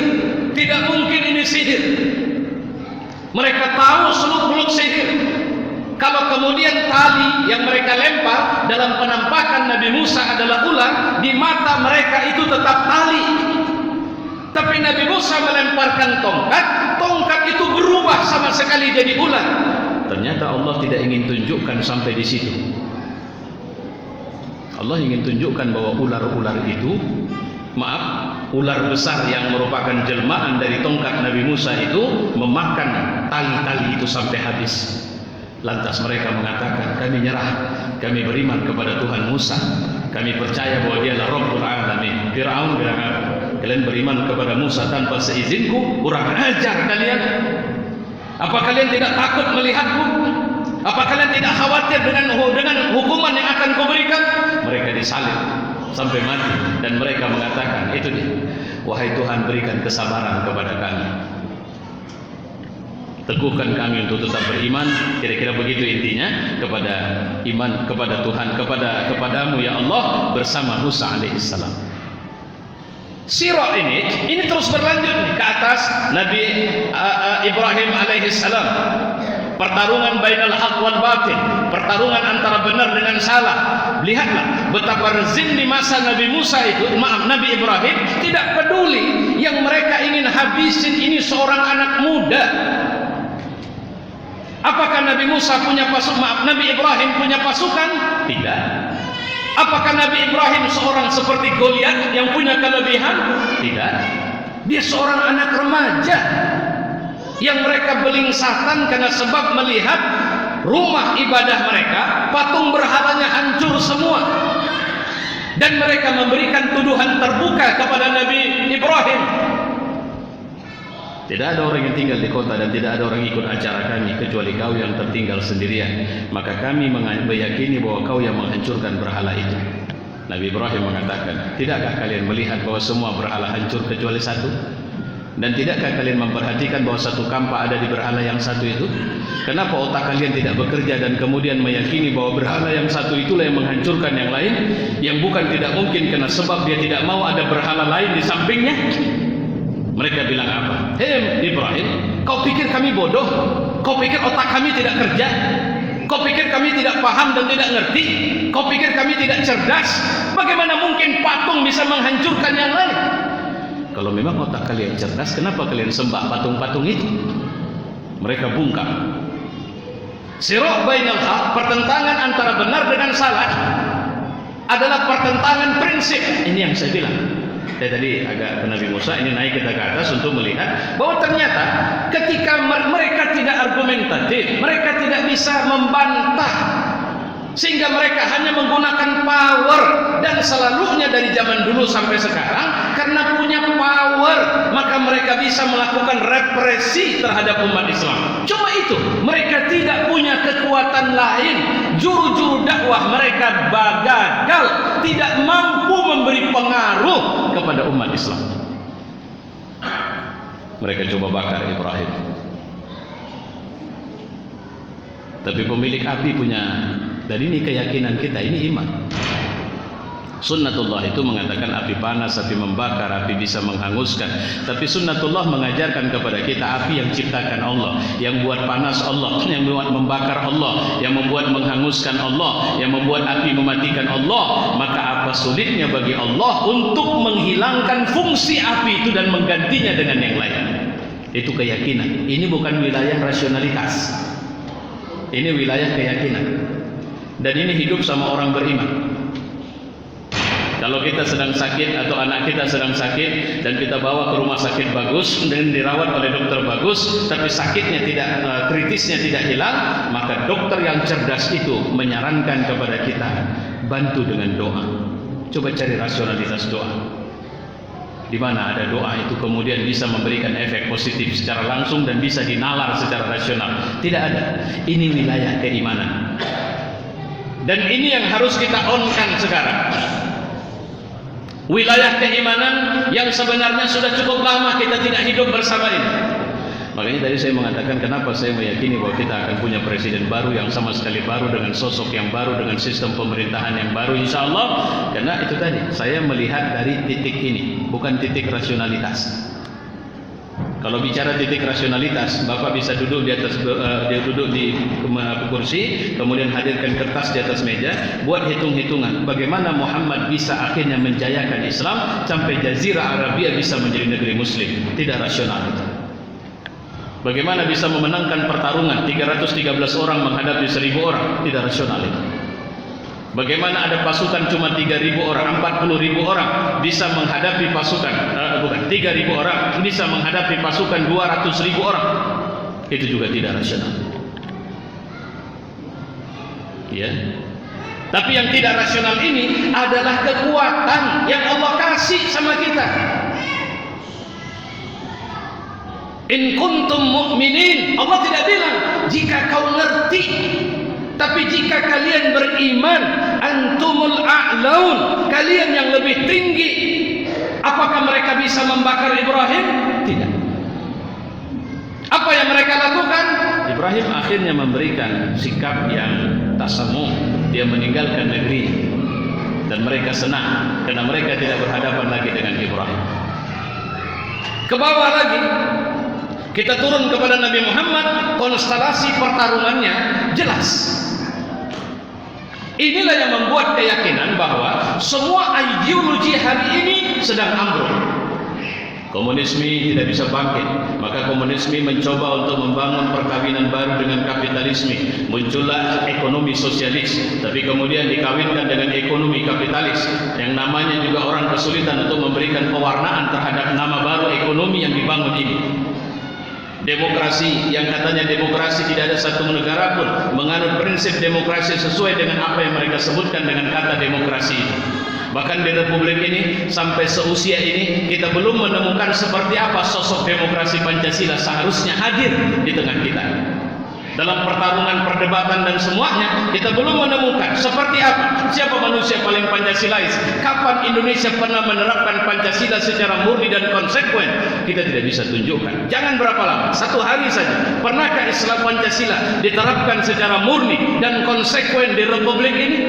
tidak mungkin ini sihir. Mereka tahu seluk-beluk sihir. Kalau kemudian tali yang mereka lempar dalam penampakan Nabi Musa adalah ular, di mata mereka itu tetap tali. Tapi Nabi Musa melemparkan tongkat itu berubah sama sekali jadi ular. Ternyata Allah tidak ingin tunjukkan sampai di situ. Allah ingin tunjukkan bahwa ular-ular itu, ular besar yang merupakan jelmaan dari tongkat Nabi Musa itu memakan tali-tali itu sampai habis. Lantas mereka mengatakan, kami nyerah, kami beriman kepada Tuhan Musa, kami percaya bahwa dialah Rabbul Alamin. Firaun bilang, kalian beriman kepada Musa tanpa seizinku? Kurang ajar kalian. Apa kalian tidak takut melihatku? Apa kalian tidak khawatir dengan hukuman yang akan kuberikan? Mereka disalib sampai mati, dan mereka mengatakan, itu dia, wahai Tuhan, berikan kesabaran kepada kami, teguhkan kami untuk tetap beriman. Kira-kira begitu intinya, kepada iman kepada Tuhan, kepadamu ya Allah, bersama Musa alaihissalam. Sirah ini terus berlanjut ke atas Nabi Ibrahim alaihissalam. Pertarungan bainal haq wal batil, pertarungan antara benar dengan salah. Lihatlah betapa rezim di masa Nabi Ibrahim tidak peduli. Yang mereka ingin habisin ini seorang anak muda. Apakah Nabi Ibrahim punya pasukan? Tidak. Apakah Nabi Ibrahim seorang seperti Goliat yang punya kelebihan? Tidak. Dia seorang anak remaja yang mereka belingsatan karena sebab melihat rumah ibadah mereka, patung berhalanya hancur semua, dan mereka memberikan tuduhan terbuka kepada Nabi Ibrahim. Tidak ada orang yang tinggal di kota dan tidak ada orang ikut acara kami kecuali kau yang tertinggal sendirian. Maka kami meyakini bahwa kau yang menghancurkan berhala itu. Nabi Ibrahim mengatakan, tidakkah kalian melihat bahwa semua berhala hancur kecuali satu? Dan tidakkah kalian memperhatikan bahwa satu kampak ada di berhala yang satu itu? Kenapa otak kalian tidak bekerja dan kemudian meyakini bahwa berhala yang satu itulah yang menghancurkan yang lain? Yang bukan tidak mungkin karena sebab dia tidak mau ada berhala lain di sampingnya. Mereka bilang apa? Hei Ibrahim, kau pikir kami bodoh? Kau pikir otak kami tidak kerja? Kau pikir kami tidak paham dan tidak ngerti? Kau pikir kami tidak cerdas? Bagaimana mungkin patung bisa menghancurkan yang lain? Kalau memang otak kalian cerdas, kenapa kalian sembah patung-patung itu? Mereka bungkam. Sirah bainal haq, pertentangan antara benar dengan salah, adalah pertentangan prinsip. Ini yang saya bilang. Saya tadi agak ke Nabi Musa, ini naik kita ke atas untuk melihat bahwa ternyata ketika mereka tidak argumentatif, mereka tidak bisa membantah, sehingga mereka hanya menggunakan power, dan selalunya dari zaman dulu sampai sekarang karena punya power maka mereka bisa melakukan represi terhadap umat Islam. Cuma itu, mereka tidak punya kekuatan lain. Juru-juru dakwah mereka gagal, tidak mampu memberi pengaruh kepada umat Islam. Mereka coba bakar Ibrahim, tapi pemilik api punya. Dan ini keyakinan kita, ini iman. Sunnatullah itu mengatakan api panas, api membakar, api bisa menghanguskan. Tapi sunnatullah mengajarkan kepada kita api yang ciptakan Allah, yang buat panas Allah, yang buat membakar Allah, yang membuat menghanguskan Allah, yang membuat api mematikan Allah. Maka apa sulitnya bagi Allah untuk menghilangkan fungsi api itu dan menggantinya dengan yang lain. Itu keyakinan. Ini bukan wilayah rasionalitas, ini wilayah keyakinan. Dan ini hidup sama orang beriman. Kalau kita sedang sakit atau anak kita sedang sakit dan kita bawa ke rumah sakit bagus dan dirawat oleh dokter bagus, tapi sakitnya tidak, kritisnya tidak hilang, maka dokter yang cerdas itu menyarankan kepada kita, bantu dengan doa. Coba cari rasionalitas doa. Di mana ada doa itu kemudian bisa memberikan efek positif secara langsung dan bisa dinalar secara rasional? Tidak ada. Ini wilayah keimanan. Dan ini yang harus kita on-kan sekarang. Wilayah keimanan yang sebenarnya sudah cukup lama kita tidak hidup bersama ini. Makanya tadi saya mengatakan kenapa saya meyakini bahwa kita akan punya presiden baru yang sama sekali baru, dengan sosok yang baru, dengan sistem pemerintahan yang baru insya Allah. Karena itu tadi, saya melihat dari titik ini, bukan titik rasionalitas. Kalau bicara titik rasionalitas, Bapak bisa duduk di atas, dia duduk di kursi, kemudian hadirkan kertas di atas meja, buat hitung-hitungan bagaimana Muhammad bisa akhirnya menjayakan Islam sampai Jazirah Arabia bisa menjadi negeri Muslim. Tidak rasional itu. Bagaimana bisa memenangkan pertarungan 313 orang menghadapi 1000 orang? Tidak rasional itu. Bagaimana ada pasukan cuma 3.000 orang, 40.000 orang bisa menghadapi pasukan, 3.000 orang bisa menghadapi pasukan 200.000 orang? Itu juga tidak rasional. Ya. Tapi yang tidak rasional ini adalah kekuatan yang Allah kasih sama kita. In kuntum mu'minin, Allah tidak bilang jika kau ngerti, tapi jika kalian beriman, antumul a'laun, kalian yang lebih tinggi. Apakah mereka bisa membakar Ibrahim? Tidak. Apa yang mereka lakukan? Ibrahim akhirnya memberikan sikap yang tasamuh. Dia meninggalkan negeri dan mereka senang karena mereka tidak berhadapan lagi dengan Ibrahim. Ke bawah lagi, kita turun kepada Nabi Muhammad, konstelasi pertarungannya jelas. Inilah yang membuat keyakinan bahwa semua ideologi hari ini sedang ambruk. Komunisme tidak bisa bangkit, maka komunisme mencoba untuk membangun perkawinan baru dengan kapitalisme. Muncullah ekonomi sosialis, tapi kemudian dikawinkan dengan ekonomi kapitalis. Yang namanya juga orang kesulitan untuk memberikan pewarnaan terhadap nama baru ekonomi yang dibangun ini. Demokrasi, yang katanya demokrasi tidak ada satu negara pun menganut prinsip demokrasi sesuai dengan apa yang mereka sebutkan dengan kata demokrasi itu. Bahkan di Republik ini sampai seusia ini kita belum menemukan seperti apa sosok demokrasi Pancasila seharusnya hadir di tengah kita. Dalam pertarungan, perdebatan dan semuanya kita belum menemukan seperti apa, siapa manusia paling Pancasilais, kapan Indonesia pernah menerapkan Pancasila secara murni dan konsekuen. Kita tidak bisa tunjukkan. Jangan berapa lama, 1 hari saja. Pernahkah Islam Pancasila diterapkan secara murni dan konsekuen di Republik ini?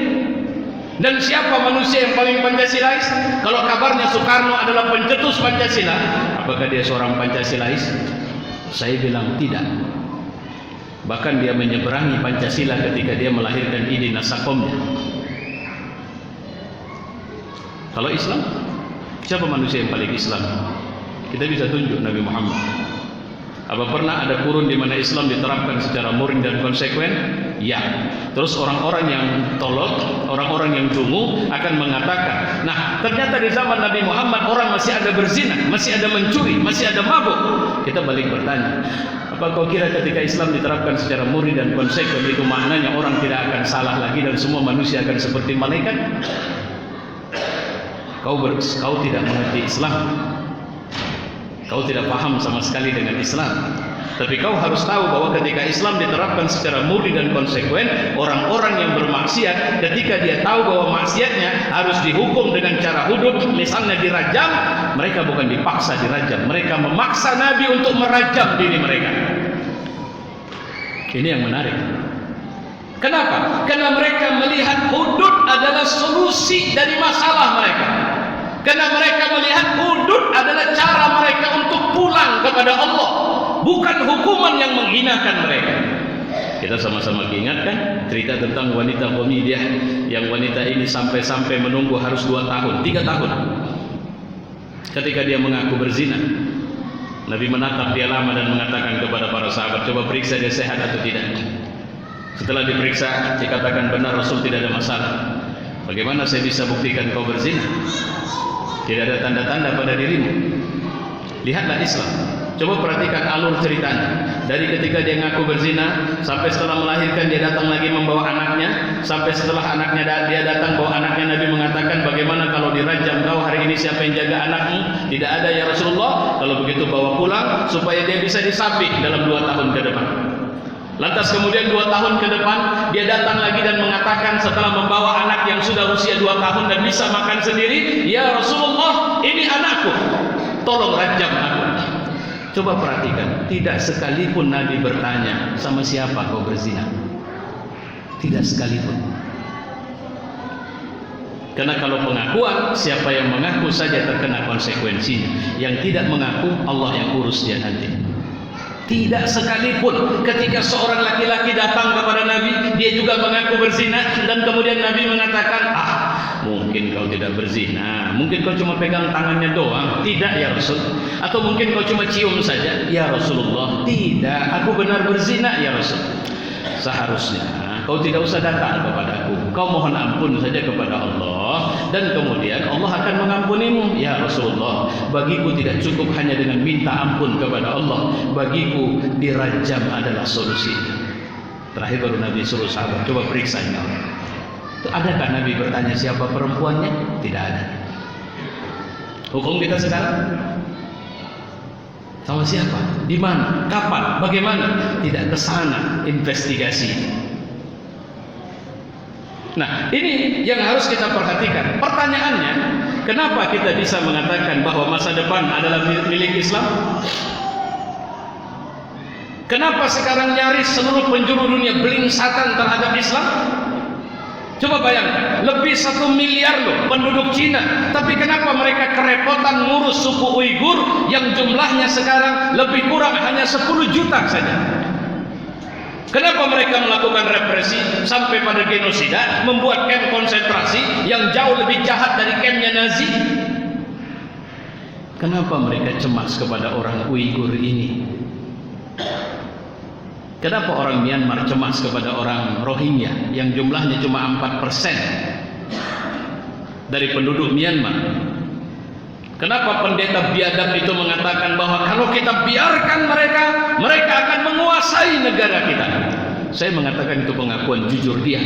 Dan siapa manusia yang paling Pancasilais? Kalau kabarnya Soekarno adalah pencetus Pancasila, apakah dia seorang Pancasilais? Saya bilang tidak. Bahkan dia menyeberangi Pancasila ketika dia melahirkan ide nasakomnya. Kalau Islam, siapa manusia yang paling Islam? Kita bisa tunjuk Nabi Muhammad. Apa pernah ada kurun di mana Islam diterapkan secara murni dan konsekuen? Ya. Terus orang-orang yang tolol, orang-orang yang dungu akan mengatakan, nah ternyata di zaman Nabi Muhammad orang masih ada berzina, masih ada mencuri, masih ada mabuk. Kita balik bertanya, apa kau kira ketika Islam diterapkan secara murni dan konsekuen itu maknanya orang tidak akan salah lagi dan semua manusia akan seperti malaikat? Kau tidak mengerti Islam. Kau tidak paham sama sekali dengan Islam. Tapi kau harus tahu bahwa ketika Islam diterapkan secara murni dan konsekuen, orang-orang yang bermaksiat ketika dia tahu bahwa maksiatnya harus dihukum dengan cara hudud, misalnya dirajam, mereka bukan dipaksa dirajam, mereka memaksa Nabi untuk merajam diri mereka. Ini yang menarik. Kenapa? Karena mereka melihat hudud adalah solusi dari masalah mereka. Karena mereka melihat hudud adalah cara mereka untuk pulang kepada Allah, bukan hukuman yang menghinakan mereka. Kita sama-sama ingatkan cerita tentang wanita Qamidyah, yang wanita ini sampai-sampai menunggu harus 2 tahun, 3 tahun. Ketika dia mengaku berzina, Nabi menatap dia lama dan mengatakan kepada para sahabat, coba periksa dia sehat atau tidak. Setelah diperiksa, dikatakan benar, Rasul, tidak ada masalah. Bagaimana saya bisa buktikan kau berzina? Tidak ada tanda-tanda pada dirimu. Lihatlah Islam. Coba perhatikan alur ceritanya. Dari ketika dia ngaku berzina, sampai setelah melahirkan dia datang lagi membawa anaknya, sampai setelah anaknya dia datang bawa anaknya, Nabi mengatakan, bagaimana kalau dirajam kau hari ini, siapa yang jaga anakmu? Tidak ada ya Rasulullah. Kalau begitu bawa pulang supaya dia bisa disabik dalam 2 tahun ke depan. Lantas kemudian 2 tahun ke depan dia datang lagi dan mengatakan setelah membawa anak yang sudah usia 2 tahun dan bisa makan sendiri, ya Rasulullah, ini anakku, tolong rajam aku. Coba perhatikan, tidak sekalipun Nabi bertanya, sama siapa kau berzina? Tidak sekalipun. Karena kalau pengakuan, siapa yang mengaku saja terkena konsekuensinya. Yang tidak mengaku, Allah yang urus dia nanti. Tidak sekalipun ketika seorang laki-laki datang kepada Nabi, dia juga mengaku berzina, dan kemudian Nabi mengatakan, mungkin kau tidak berzina, mungkin kau cuma pegang tangannya doang. Tidak ya Rasul. Atau mungkin kau cuma cium saja. Ya Rasulullah, tidak, aku benar berzina ya Rasul. Seharusnya kau tidak usah datang kepadaku, kau mohon ampun saja kepada Allah, dan kemudian Allah akan mengampunimu. Ya Rasulullah, bagiku tidak cukup hanya dengan minta ampun kepada Allah, bagiku dirajam adalah solusi. Terakhir baru Nabi suruh sahabat, coba periksa ini orang. Adakah Nabi bertanya siapa perempuannya? Tidak ada. Hukum kita sekarang sama siapa, di mana, kapan, bagaimana? Tidak ke sana investigasi. Nah, ini yang harus kita perhatikan. Pertanyaannya, kenapa kita bisa mengatakan bahwa masa depan adalah milik Islam? Kenapa sekarang nyaris seluruh penjuru dunia belingsatan terhadap Islam? Coba bayangkan, lebih 1 miliar loh penduduk Cina, tapi kenapa mereka kerepotan ngurus suku Uighur yang jumlahnya sekarang lebih kurang hanya 10 juta saja? Kenapa mereka melakukan represi sampai pada genosida, membuat kamp konsentrasi yang jauh lebih jahat dari kampnya Nazi? Kenapa mereka cemas kepada orang Uighur ini? Kenapa orang Myanmar cemas kepada orang Rohingya yang jumlahnya cuma 4% dari penduduk Myanmar? Kenapa pendeta biadab itu mengatakan bahwa kalau kita biarkan mereka akan menguasai negara kita? Saya mengatakan itu pengakuan jujur dia.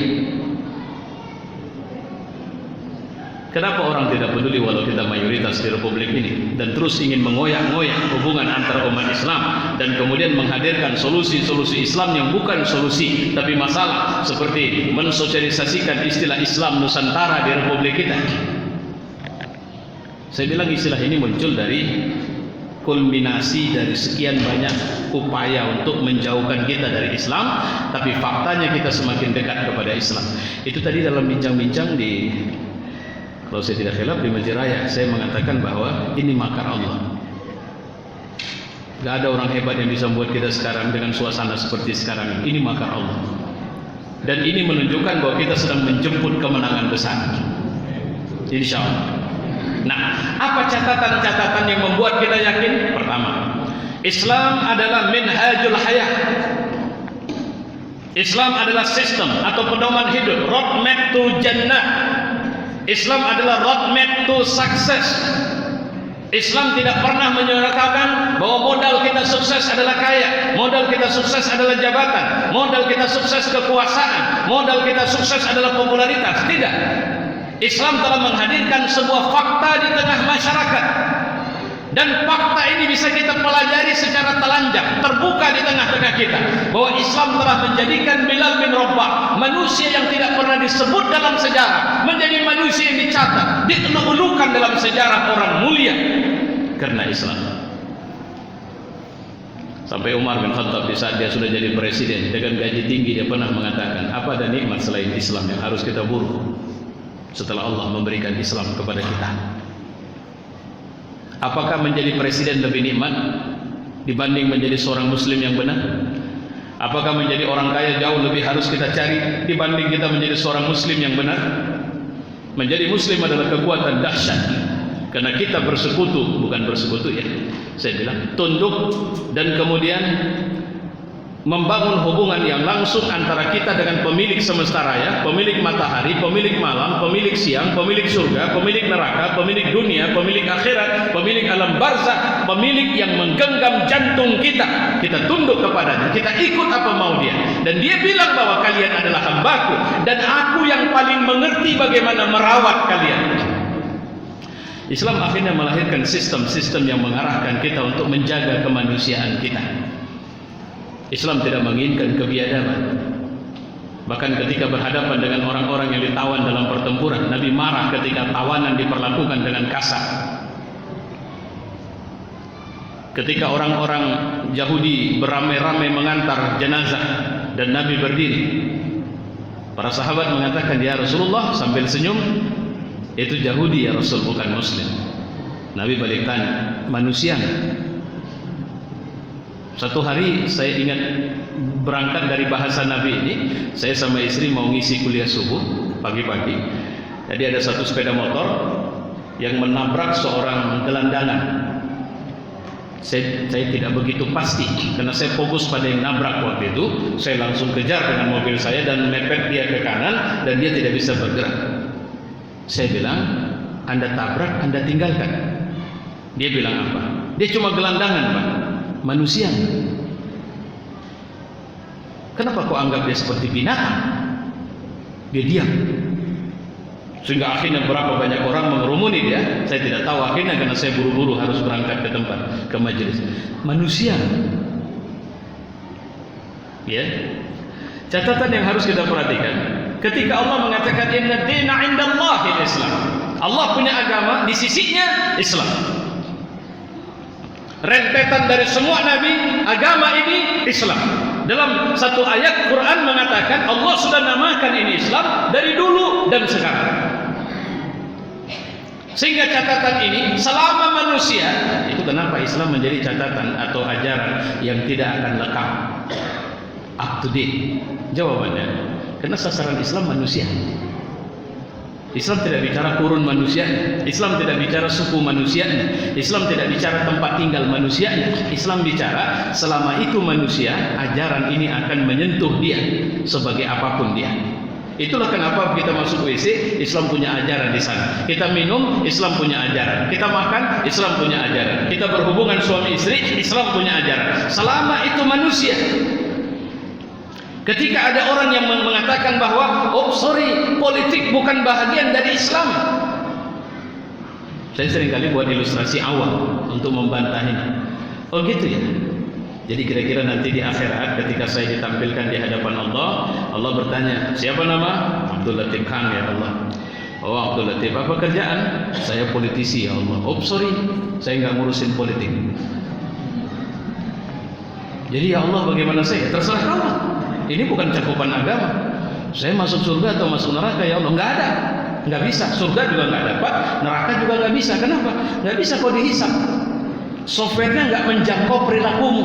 Kenapa orang tidak peduli walau kita mayoritas di republik ini dan terus ingin mengoyak-ngoyak hubungan antara umat Islam dan kemudian menghadirkan solusi-solusi Islam yang bukan solusi tapi masalah, seperti mensosialisasikan istilah Islam Nusantara di republik kita? Saya bilang istilah ini muncul dari kulminasi dari sekian banyak upaya untuk menjauhkan kita dari Islam, tapi faktanya kita semakin dekat kepada Islam. Itu tadi dalam bincang-bincang di, kalau saya tidak khilaf, di Masjid Raya, saya mengatakan bahwa ini makar Allah. Gak ada orang hebat yang bisa membuat kita sekarang dengan suasana seperti sekarang ini. Ini makar Allah. Dan ini menunjukkan bahwa kita sedang menjemput kemenangan besar, insya Allah. Nah, apa catatan-catatan yang membuat kita yakin? Pertama, Islam adalah minhajul hayat. Islam adalah sistem atau pedoman hidup, roadmap to jannah. Islam adalah roadmap to success. Islam tidak pernah menyatakan bahwa modal kita sukses adalah kaya, modal kita sukses adalah jabatan, modal kita sukses kekuasaan, modal kita sukses adalah popularitas. Tidak. Islam telah menghadirkan sebuah fakta di tengah masyarakat. Dan fakta ini bisa kita pelajari secara telanjang, terbuka di tengah-tengah kita, bahwa Islam telah menjadikan Bilal bin Rabah, manusia yang tidak pernah disebut dalam sejarah, menjadi manusia yang dicatat, dieluk-elukan dalam sejarah orang mulia karena Islam. Sampai Umar bin Khattab di saat dia sudah jadi presiden dengan gaji tinggi, dia pernah mengatakan, apa ada nikmat selain Islam yang harus kita buru setelah Allah memberikan Islam kepada kita? Apakah menjadi presiden lebih nikmat dibanding menjadi seorang muslim yang benar? Apakah menjadi orang kaya jauh lebih harus kita cari dibanding kita menjadi seorang muslim yang benar? Menjadi muslim adalah kekuatan dahsyat, karena kita bersekutu, bukan bersekutu ya, saya bilang tunduk dan kemudian membangun hubungan yang langsung antara kita dengan pemilik semesta raya, pemilik matahari, pemilik malam, pemilik siang, pemilik surga, pemilik neraka, pemilik dunia, pemilik akhirat, pemilik alam barzakh, pemilik yang menggenggam jantung kita. Kita tunduk kepadanya, kita ikut apa mau dia. Dan dia bilang bahwa kalian adalah hambaku dan aku yang paling mengerti bagaimana merawat kalian. Islam akhirnya melahirkan sistem-sistem yang mengarahkan kita untuk menjaga kemanusiaan kita. Islam tidak menginginkan kebiadaban. Bahkan ketika berhadapan dengan orang-orang yang ditawan dalam pertempuran, Nabi marah ketika tawanan diperlakukan dengan kasar. Ketika orang-orang Yahudi beramai-ramai mengantar jenazah dan Nabi berdiri, para sahabat mengatakan, ya Rasulullah, sambil senyum, itu Yahudi ya Rasul, bukan Muslim. Nabi balik tanya, manusia? Satu hari saya ingat berangkat dari bahasa Nabi ini, saya sama istri mau ngisi kuliah subuh pagi-pagi. Jadi ada satu sepeda motor yang menabrak seorang gelandangan. Saya tidak begitu pasti karena saya fokus pada yang nabrak waktu itu. Saya langsung kejar dengan mobil saya dan mepet dia ke kanan dan dia tidak bisa bergerak. Saya bilang, Anda tabrak, Anda tinggalkan. Dia bilang apa? Dia cuma gelandangan, Pak. Manusia. Kenapa kau anggap dia seperti binatang? Dia diam. Sehingga akhirnya berapa banyak orang mengerumuni dia. Saya tidak tahu akhirnya karena saya buru-buru harus berangkat ke tempat, ke majelis. Manusia. Ya. Catatan yang harus kita perhatikan, ketika Allah mengatakan inna dina indallahil Islam, Allah punya agama, di sisinya Islam. Rentetan dari semua nabi, agama ini Islam. Dalam satu ayat Quran mengatakan Allah sudah namakan ini Islam dari dulu dan sekarang. Sehingga catatan ini selama manusia, itu kenapa Islam menjadi catatan atau ajaran yang tidak akan lekang, up to date. Jawabannya, karena sasaran Islam manusia. Islam tidak bicara kurun manusianya, Islam tidak bicara suku manusianya, Islam tidak bicara tempat tinggal manusianya. Islam bicara selama itu manusia, ajaran ini akan menyentuh dia sebagai apapun dia. Itulah kenapa kita masuk WC, Islam punya ajaran di sana. Kita minum, Islam punya ajaran. Kita makan, Islam punya ajaran. Kita berhubungan suami istri, Islam punya ajaran. Selama itu manusia. Ketika ada orang yang mengatakan bahwa politik bukan bahagian dari Islam, saya seringkali buat ilustrasi awal untuk membantah ini. Oh gitu ya. Jadi kira-kira nanti di akhirat ketika saya ditampilkan di hadapan Allah, Allah bertanya, siapa nama? Abdul Latif Khan ya Allah. Oh Abdul Latif, apa kerjaan? Saya politisi ya Allah. Oh saya nggak ngurusin politik. Jadi ya Allah, bagaimana saya? Terserah kamu. Ini bukan cakupan agama. Saya masuk surga atau masuk neraka ya Allah? Nggak ada, nggak bisa. Surga juga nggak dapat, neraka juga nggak bisa. Kenapa? Nggak bisa kau dihisap. Softwarenya nggak menjangkau perilakumu.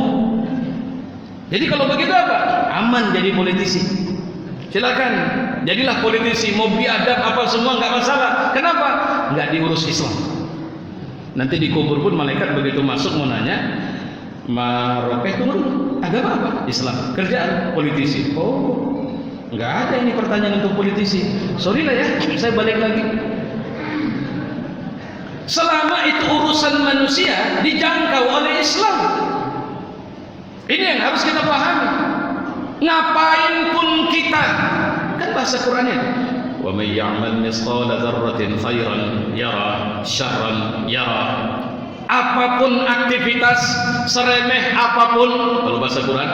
Jadi kalau begitu apa? Aman jadi politisi. Silakan, jadilah politisi. Mau biadab apa semua nggak masalah. Kenapa? Nggak diurus Islam. Nanti dikubur pun malaikat begitu masuk mau nanya, Maroke itu agama apa? Islam. Kerjaan politisi. Oh, nggak ada ini pertanyaan untuk politisi. Sorry lah ya, saya balik lagi. Selama itu urusan manusia dijangkau oleh Islam. Ini yang harus kita pahami. Ngapain pun kita, kan bahasa Qurannya, wa may ya'mal mithqala dzarratin khairan yara syarran yara. Apapun aktivitas, seremeh apapun, kalau bahasa Quran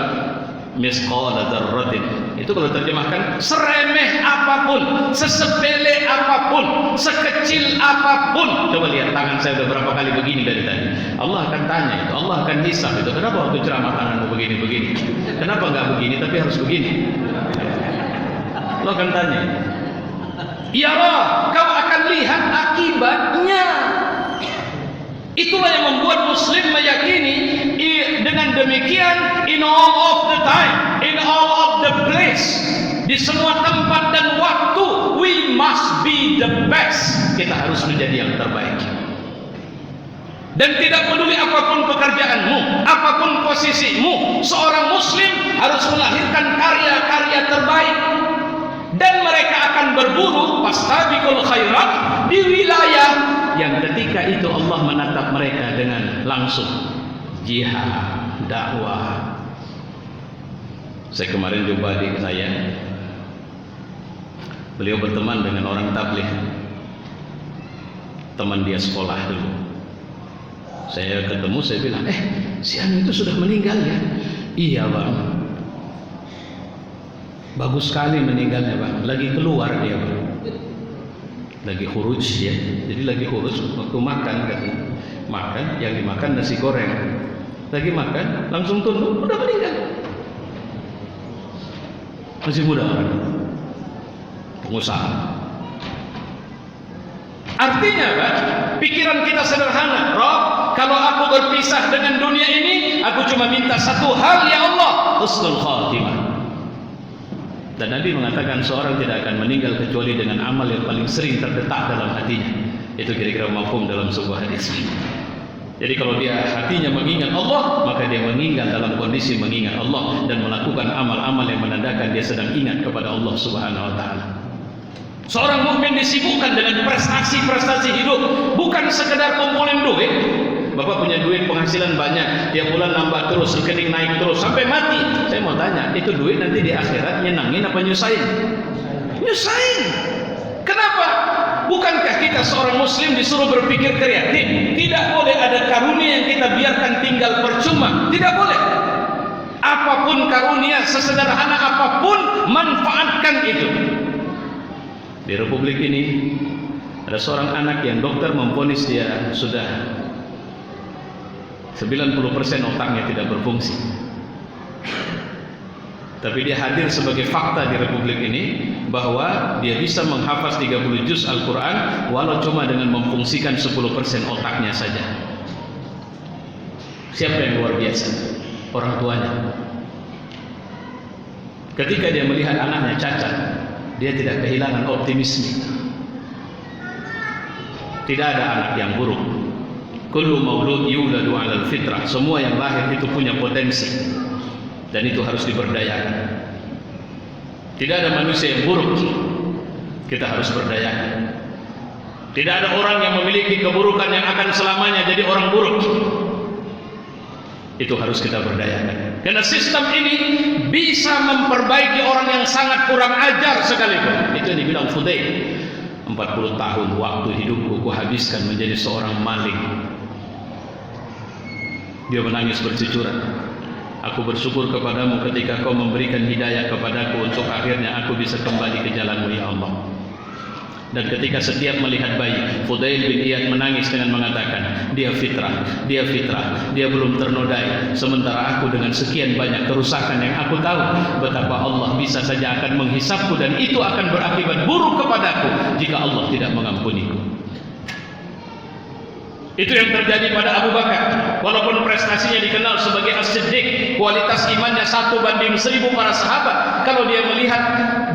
mithqala dzarratin, itu kalau terjemahkan seremeh apapun, sesepele apapun, sekecil apapun. Coba lihat tangan saya udah berapa kali begini dari tadi. Allah akan tanya itu, Allah akan hisab itu. Kenapa waktu ceramah tanganmu begini-begini? Kenapa enggak begini tapi harus begini? Allah akan tanya. Ya Allah, kau akan lihat akibatnya. Itulah yang membuat Muslim meyakini dengan demikian, in all of the time, in all of the place, di semua tempat dan waktu, we must be the best. Kita harus menjadi yang terbaik. Dan tidak peduli apapun pekerjaanmu, apapun posisimu, seorang Muslim harus melahirkan karya-karya terbaik. Dan mereka akan berburu fastabiqul khairat di wilayah yang ketika itu Allah menatap mereka dengan langsung jihad, dakwah. Saya kemarin jumpa adik saya, beliau berteman dengan orang tabligh, teman dia sekolah dulu. Saya ketemu, saya bilang, si Anu itu sudah meninggal ya? Iya bang, bagus sekali meninggalnya bang, lagi keluar dia bang, lagi khuruj ya, jadi lagi khuruj waktu makan katanya, makan yang dimakan nasi goreng, lagi makan langsung turun, udah meninggal, masih muda orang, pengusaha. Artinya Pak, pikiran kita sederhana, Rob, kalau aku berpisah dengan dunia ini, aku cuma minta satu hal, ya Allah, husnul khatimah. Dan Nabi mengatakan seorang tidak akan meninggal kecuali dengan amal yang paling sering terdetak dalam hatinya. Itu kira-kira mafhum dalam sebuah hadis. Jadi kalau dia hatinya mengingat Allah, maka dia meninggal dalam kondisi mengingat Allah dan melakukan amal-amal yang menandakan dia sedang ingat kepada Allah Subhanahu wa taala. Seorang mukmin disibukkan dengan prestasi-prestasi hidup, bukan sekedar kumpulin duit. Bapak punya duit, penghasilan banyak, tiap bulan nambah terus, rekening naik terus sampai mati. Saya mau tanya, itu duit nanti di akhirat nyenangin apa nyusahin? Nyusahin. Kenapa? Bukankah kita seorang muslim disuruh berpikir kreatif? Tidak boleh ada karunia yang kita biarkan tinggal percuma. Tidak boleh. Apapun karunia, sesederhana apapun, manfaatkan itu. Di Republik ini ada seorang anak yang dokter memvonis dia sudah 90% otaknya tidak berfungsi. Tapi dia hadir sebagai fakta di Republik ini bahwa dia bisa menghafaz 30 juz Al-Quran walau cuma dengan memfungsikan 10% otaknya saja. Siapa yang luar biasa? Orang tuanya. Ketika dia melihat anaknya cacat, dia tidak kehilangan optimisme. Tidak ada anak yang buruk. Kullu maulud yuladu 'alal fitrah. Semua yang lahir itu punya potensi dan itu harus diberdayakan. Tidak ada manusia yang buruk. Kita harus berdayakan. Tidak ada orang yang memiliki keburukan yang akan selamanya jadi orang buruk. Itu harus kita berdayakan. Karena sistem ini bisa memperbaiki orang yang sangat kurang ajar sekalipun. Itu yang dibilang Fudail. 40 tahun waktu hidupku kuhabiskan menjadi seorang maling. Dia menangis bercucuran. Aku bersyukur kepadamu ketika kau memberikan hidayah kepadaku untuk akhirnya aku bisa kembali ke jalanmu ya Allah. Dan ketika setiap melihat bayi, Fudail bin Iyad menangis dengan mengatakan, dia fitrah, dia belum ternodai. Sementara aku dengan sekian banyak kerusakan yang aku tahu, betapa Allah bisa saja akan menghisapku dan itu akan berakibat buruk kepadaku jika Allah tidak mengampuniku. Itu yang terjadi pada Abu Bakar. Walaupun prestasinya dikenal sebagai As-Siddiq, kualitas imannya 1:1000 para sahabat, kalau dia melihat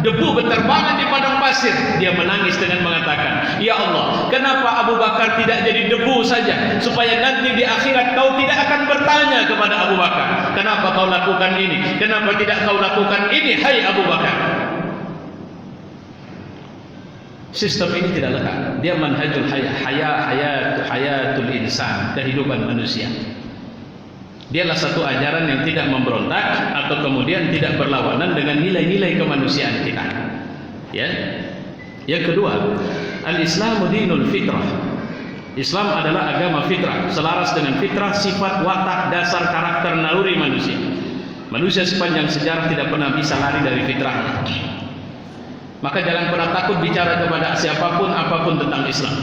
debu berterbangan di padang pasir, dia menangis dengan mengatakan, "Ya Allah, kenapa Abu Bakar tidak jadi debu saja, supaya nanti di akhirat kau tidak akan bertanya kepada Abu Bakar, kenapa kau lakukan ini, kenapa tidak kau lakukan ini, hai Abu Bakar." Sistem ini tidak lekat. Dia manhajul hayatul insan, kehidupan manusia. Dialah satu ajaran yang tidak memberontak atau kemudian tidak berlawanan dengan nilai-nilai kemanusiaan kita. Ya. Yang kedua, al-Islamu dinul fitrah. Islam adalah agama fitrah, selaras dengan fitrah, sifat, watak, dasar, karakter, naluri manusia. Manusia sepanjang sejarah tidak pernah bisa lari dari fitrahnya. Maka jangan pernah takut bicara kepada siapapun apapun tentang Islam.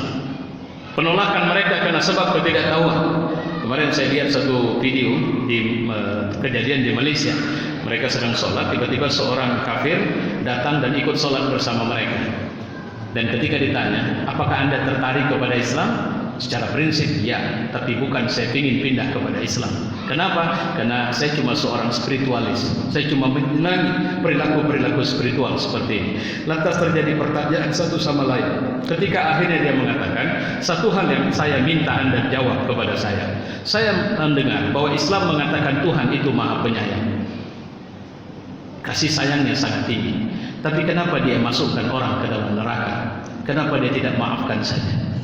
Penolakan mereka karena sebab ketidaktahuan. Kemarin saya lihat satu video di kejadian di Malaysia. Mereka sedang sholat, tiba-tiba seorang kafir datang dan ikut sholat bersama mereka. Dan ketika ditanya, apakah Anda tertarik kepada Islam? Secara prinsip ya, tapi bukan saya ingin pindah kepada Islam. Kenapa? Karena saya cuma seorang spiritualis. Saya cuma menyenangi perilaku-perilaku spiritual seperti ini. Lantas terjadi pertanyaan satu sama lain. Ketika akhirnya dia mengatakan, satu hal yang saya minta Anda jawab kepada saya. Saya mendengar bahwa Islam mengatakan Tuhan itu Maha Penyayang. Kasih sayangnya sangat tinggi. Tapi kenapa dia masukkan orang ke dalam neraka? Kenapa dia tidak maafkan saja?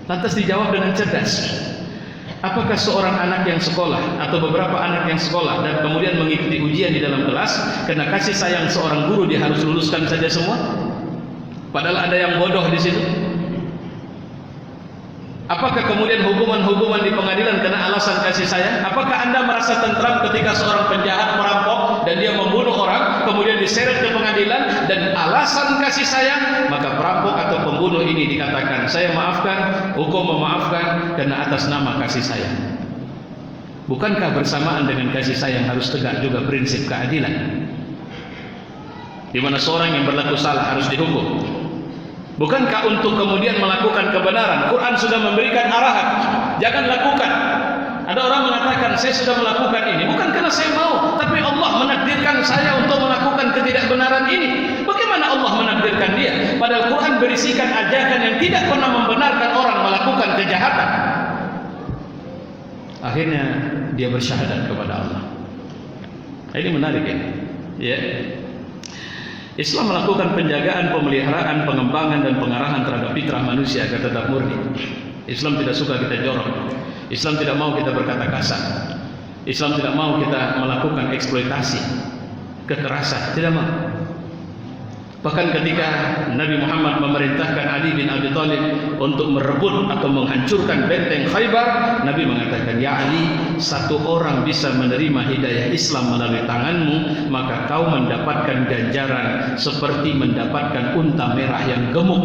Lantas dijawab dengan cerdas. Apakah seorang anak yang sekolah atau beberapa anak yang sekolah dan kemudian mengikuti ujian di dalam kelas, karena kasih sayang seorang guru dia harus luluskan saja semua? Padahal ada yang bodoh di situ. Apakah kemudian hukuman-hukuman di pengadilan karena alasan kasih sayang? Apakah Anda merasa tentram ketika seorang penjahat merampok dan dia membunuh orang, kemudian diseret ke pengadilan dan alasan kasih sayang, maka perampok atau pembunuh ini dikatakan, saya maafkan, hukum memaafkan karena atas nama kasih sayang. Bukankah bersamaan dengan kasih sayang harus tegak juga prinsip keadilan, di mana seorang yang berlaku salah harus dihukum? Bukankah untuk kemudian melakukan kebenaran, Quran sudah memberikan arahan, jangan lakukan. Ada orang mengatakan, saya sudah melakukan ini bukan karena saya mau, tapi Allah menakdirkan saya untuk melakukan ketidakbenaran ini. Bagaimana Allah menakdirkan dia? Padahal Quran berisikan ajakan yang tidak pernah membenarkan orang melakukan kejahatan. Akhirnya dia bersyahadat kepada Allah. Ini menarik ya. Ya. Islam melakukan penjagaan, pemeliharaan, pengembangan dan pengarahan terhadap fitrah manusia agar tetap murni. Islam tidak suka kita jorok. Islam tidak mau kita berkata kasar. Islam tidak mau kita melakukan eksploitasi, kekerasan, tidak mau. Bahkan ketika Nabi Muhammad memerintahkan Ali bin Abi Thalib untuk merebut atau menghancurkan benteng Khaybar, Nabi mengatakan, ya Ali, satu orang bisa menerima hidayah Islam melalui tanganmu, maka kau mendapatkan ganjaran seperti mendapatkan unta merah yang gemuk.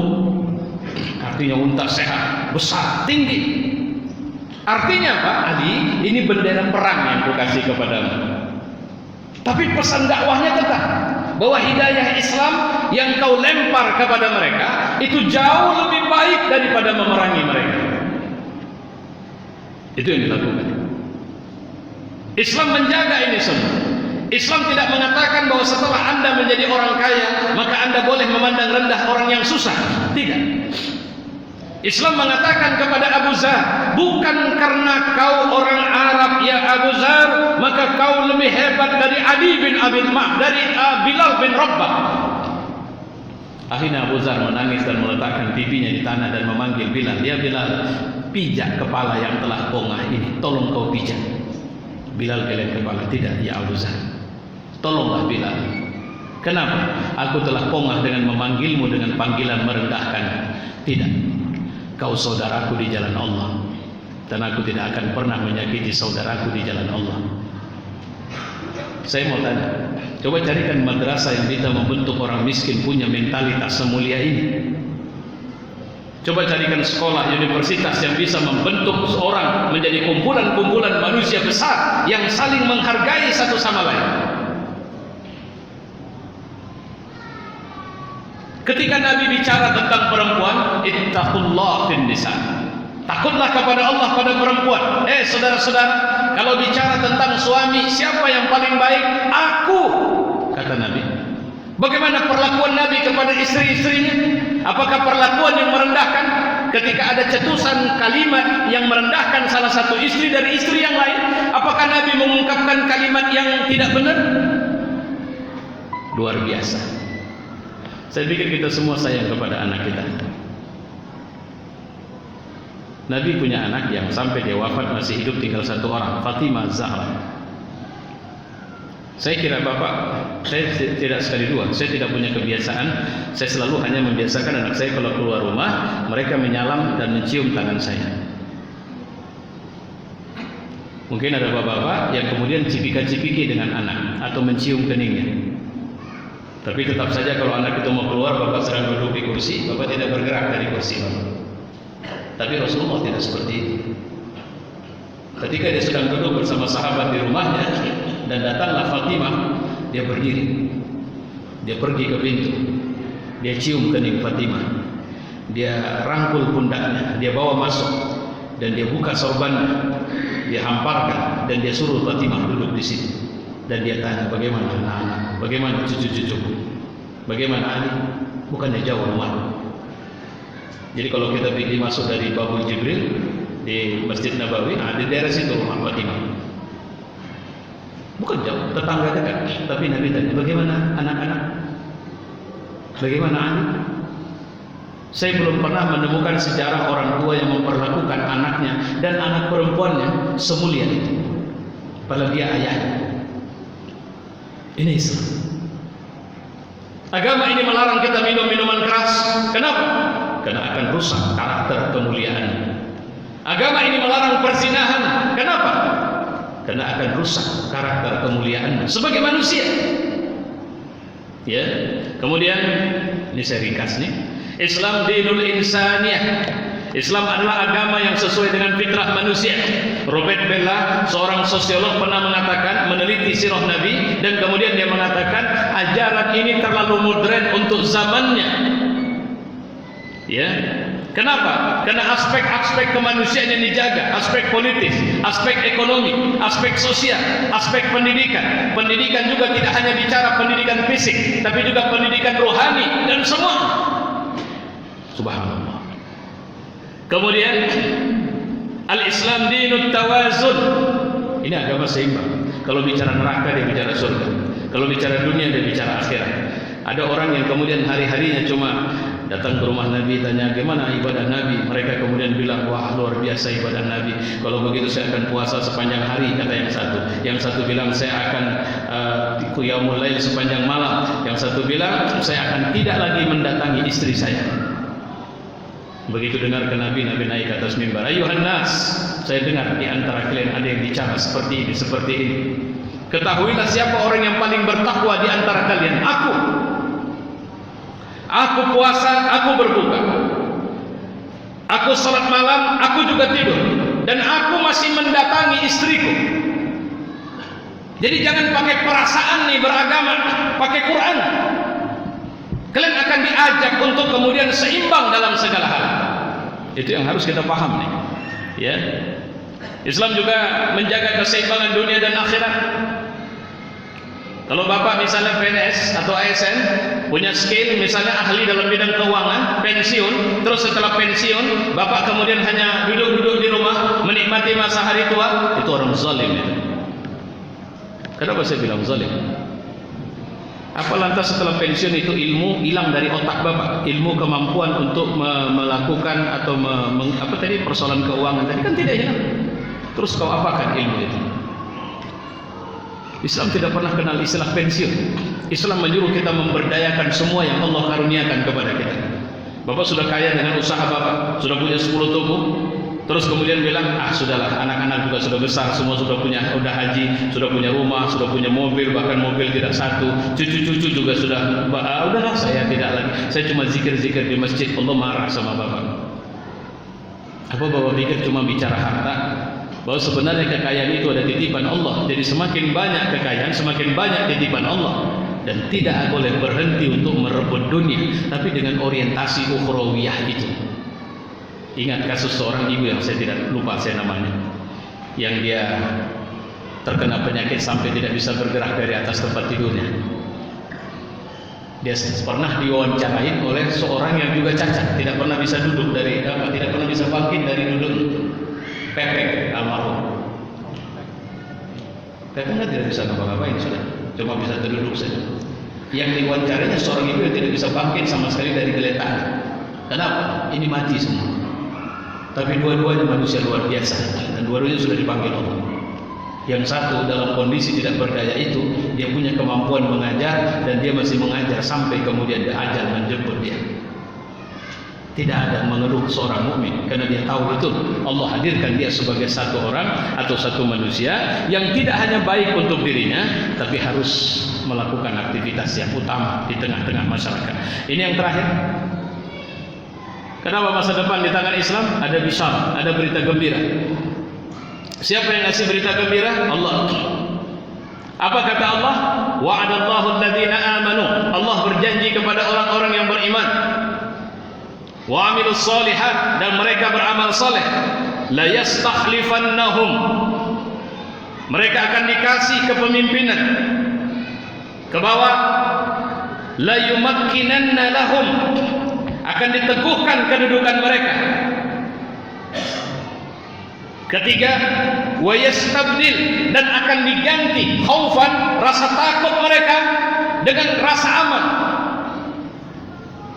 Artinya unta sehat, besar, tinggi. Artinya apa? Ali, ini bendera perang yang kukasih kepadamu. Tapi pesan dakwahnya tetap bahwa hidayah Islam yang kau lempar kepada mereka itu jauh lebih baik daripada memerangi mereka. Itu yang dilakukan. Islam menjaga ini semua. Islam tidak mengatakan bahwa setelah Anda menjadi orang kaya maka Anda boleh memandang rendah orang yang susah. Tidak. Islam mengatakan kepada Abu Zar, bukan karena kau orang Arab ya Abu Zar, maka kau lebih hebat dari Ali bin Abi Thalib, dari Bilal bin Rabah. Akhirnya Abu Zar menangis dan meletakkan pipinya di tanah dan memanggil Bilal, ya Bilal, pijak kepala yang telah bongah ini, tolong kau pijak. Bilal geleng kepala, tidak ya Abu Zar, tolonglah Bilal. Kenapa? Aku telah bongah dengan memanggilmu dengan panggilan merendahkan. Tidak. Kau saudaraku di jalan Allah, dan aku tidak akan pernah menyakiti saudaraku di jalan Allah. Saya mau tanya, coba carikan madrasah yang bisa membentuk orang miskin punya mentalitas semulia ini. Coba carikan sekolah, universitas yang bisa membentuk seorang menjadi kumpulan-kumpulan manusia besar yang saling menghargai satu sama lain. Ketika Nabi bicara tentang perempuan, ittaqullah fin nisa. Takutlah kepada Allah pada perempuan. Saudara-saudara, kalau bicara tentang suami, siapa yang paling baik? Aku, kata Nabi. Bagaimana perlakuan Nabi kepada istri-istrinya? Apakah perlakuan yang merendahkan? Ketika ada cetusan kalimat yang merendahkan salah satu istri dari istri yang lain, apakah Nabi mengungkapkan kalimat yang tidak benar? Luar biasa. Saya pikir kita semua sayang kepada anak kita. Nabi punya anak yang sampai dia wafat masih hidup tinggal satu orang, Fatimah Zahra. Saya kira bapak, saya tidak sekali dua, saya tidak punya kebiasaan. Saya selalu hanya membiasakan anak saya kalau keluar rumah, mereka menyalam dan mencium tangan saya. Mungkin ada bapak-bapak yang kemudian cipika-cipiki dengan anak atau mencium keningnya. Tapi tetap saja kalau anak itu mau keluar, bapak sedang duduk di kursi, bapak tidak bergerak dari kursi bapak. Tapi Rasulullah tidak seperti itu. Ketika dia sedang duduk bersama sahabat di rumahnya dan datanglah Fatimah, dia berdiri, dia pergi ke pintu, dia cium kening Fatimah, dia rangkul pundaknya, dia bawa masuk dan dia buka sorbannya, dia hamparkan dan dia suruh Fatimah duduk di situ. Dan dia tanya, bagaimana anak-anak, bagaimana cucu-cucuku, bagaimana adik? Bukannya jauh rumah. Jadi kalau kita pergi masuk dari Babul Jibril di Masjid Nabawi, di daerah situ rumah Fatimah. Bukan jauh, tetangga dekat. Tapi Nabi tanya, bagaimana anak-anak? Bagaimana adik? Saya belum pernah menemukan sejarah orang tua yang memperlakukan anaknya dan anak perempuannya semulia itu. Padahal dia ayahnya. Ini Islam. Agama ini melarang kita minum minuman keras. Kenapa? Karena akan rusak karakter kemuliaan. Agama ini melarang perzinahan. Kenapa? Karena akan rusak karakter kemuliaan sebagai manusia. Ya. Kemudian ini saya ringkas nih. Islam dinul insaniyah. Islam adalah agama yang sesuai dengan fitrah manusia. Robert Bella, seorang sosiolog, pernah mengatakan, meneliti sirah Nabi, dan kemudian dia mengatakan ajaran ini terlalu modern untuk zamannya. Ya, kenapa? Karena aspek-aspek kemanusiaan yang dijaga, aspek politis, aspek ekonomi, aspek sosial, aspek pendidikan. Pendidikan juga tidak hanya bicara pendidikan fisik, tapi juga pendidikan rohani dan semua. Subhanallah. Kemudian al-Islam dinut tawazun. Ini agama seimbang. Kalau bicara neraka dia bicara surga, kalau bicara dunia dia bicara akhirat. Ada orang yang kemudian hari-harinya cuma datang ke rumah Nabi, tanya gimana ibadah Nabi. Mereka kemudian bilang, wah luar biasa ibadah Nabi. Kalau begitu saya akan puasa sepanjang hari, kata yang satu. Yang satu bilang saya akan qiyamul lail sepanjang malam. Yang satu bilang saya akan tidak lagi mendatangi istri saya. Begitu dengar ke Nabi, Nabi naik ke atas mimbar. Ayuhan nas, saya dengar di antara kalian ada yang bicara seperti ini, seperti ini. Ketahuilah siapa orang yang paling bertakwa di antara kalian. Aku. Aku puasa, aku berbuka. Aku salat malam, aku juga tidur. Dan aku masih mendatangi istriku. Jadi jangan pakai perasaan nih beragama, pakai Quran. Kalian akan diajak untuk kemudian seimbang dalam segala hal. Itu yang harus kita paham nih. Ya. Islam juga menjaga keseimbangan dunia dan akhirat. Kalau bapak misalnya PNS atau ASN, punya skill misalnya ahli dalam bidang keuangan, pensiun, terus setelah pensiun bapak kemudian hanya duduk-duduk di rumah menikmati masa hari tua, itu orang zalim ya. Kenapa saya bilang zalim? Apa lantas setelah pensiun itu ilmu hilang dari otak bapak? Ilmu kemampuan untuk melakukan atau persoalan keuangan tadi kan tidak hilang. Terus kau apakan ilmu itu? Islam tidak pernah kenal istilah pensiun. Islam menyuruh kita memberdayakan semua yang Allah karuniakan kepada kita. Bapak sudah kaya dengan usaha bapak, sudah punya 10 toko, terus kemudian bilang, sudahlah, anak-anak juga sudah besar, semua sudah haji, sudah punya rumah, sudah punya mobil, bahkan mobil tidak satu, cucu-cucu juga sudah, udahlah saya tidak lagi, saya cuma zikir-zikir di masjid. Allah marah sama bapak. Apa bapak pikir cuma bicara harta? Bahwa sebenarnya kekayaan itu ada titipan Allah. Jadi semakin banyak kekayaan, semakin banyak titipan Allah. dan tidak boleh berhenti untuk merebut dunia, tapi dengan orientasi ukhrawiyah itu. Ingat kasus seorang ibu yang saya tidak lupa saya namanya, yang dia terkena penyakit sampai tidak bisa bergerak dari atas tempat tidurnya. Dia pernah diwawancarain oleh seorang yang juga cacat, tidak pernah bisa duduk tidak pernah bisa bangkit dari duduk. Pepe almarhum. Pepe tidak bisa ngapa-ngapain sudah, cuma bisa terduduk saja. Yang diwawancaranya seorang ibu yang tidak bisa bangkit sama sekali dari geletaknya. Kenapa? Ini mati semua. Tapi dua-duanya manusia luar biasa dan dua-duanya sudah dipanggil Allah. Yang satu dalam kondisi tidak berdaya itu, dia punya kemampuan mengajar dan dia masih mengajar sampai kemudian ajal menjemput dia. Tidak ada mengeluh seorang mukmin karena dia tahu betul Allah hadirkan dia sebagai satu orang atau satu manusia yang tidak hanya baik untuk dirinya, tapi harus melakukan aktivitas yang utama di tengah-tengah masyarakat. Ini yang terakhir. Kenapa masa depan di tangan Islam? Ada bisyarah, ada berita gembira. Siapa yang ngasih berita gembira? Allah. Apa kata Allah? Wa'adallahu alladhina amanu. Allah berjanji kepada orang-orang yang beriman. Wa amilus solihat, dan mereka beramal saleh. La yastakhlifannahum. Mereka akan dikasih kepemimpinan. Ke bawah. La yumakkinanna lahum. Akan diteguhkan kedudukan mereka. Ketiga, wa yastabdil, dan akan diganti khaufan, rasa takut mereka, dengan rasa aman.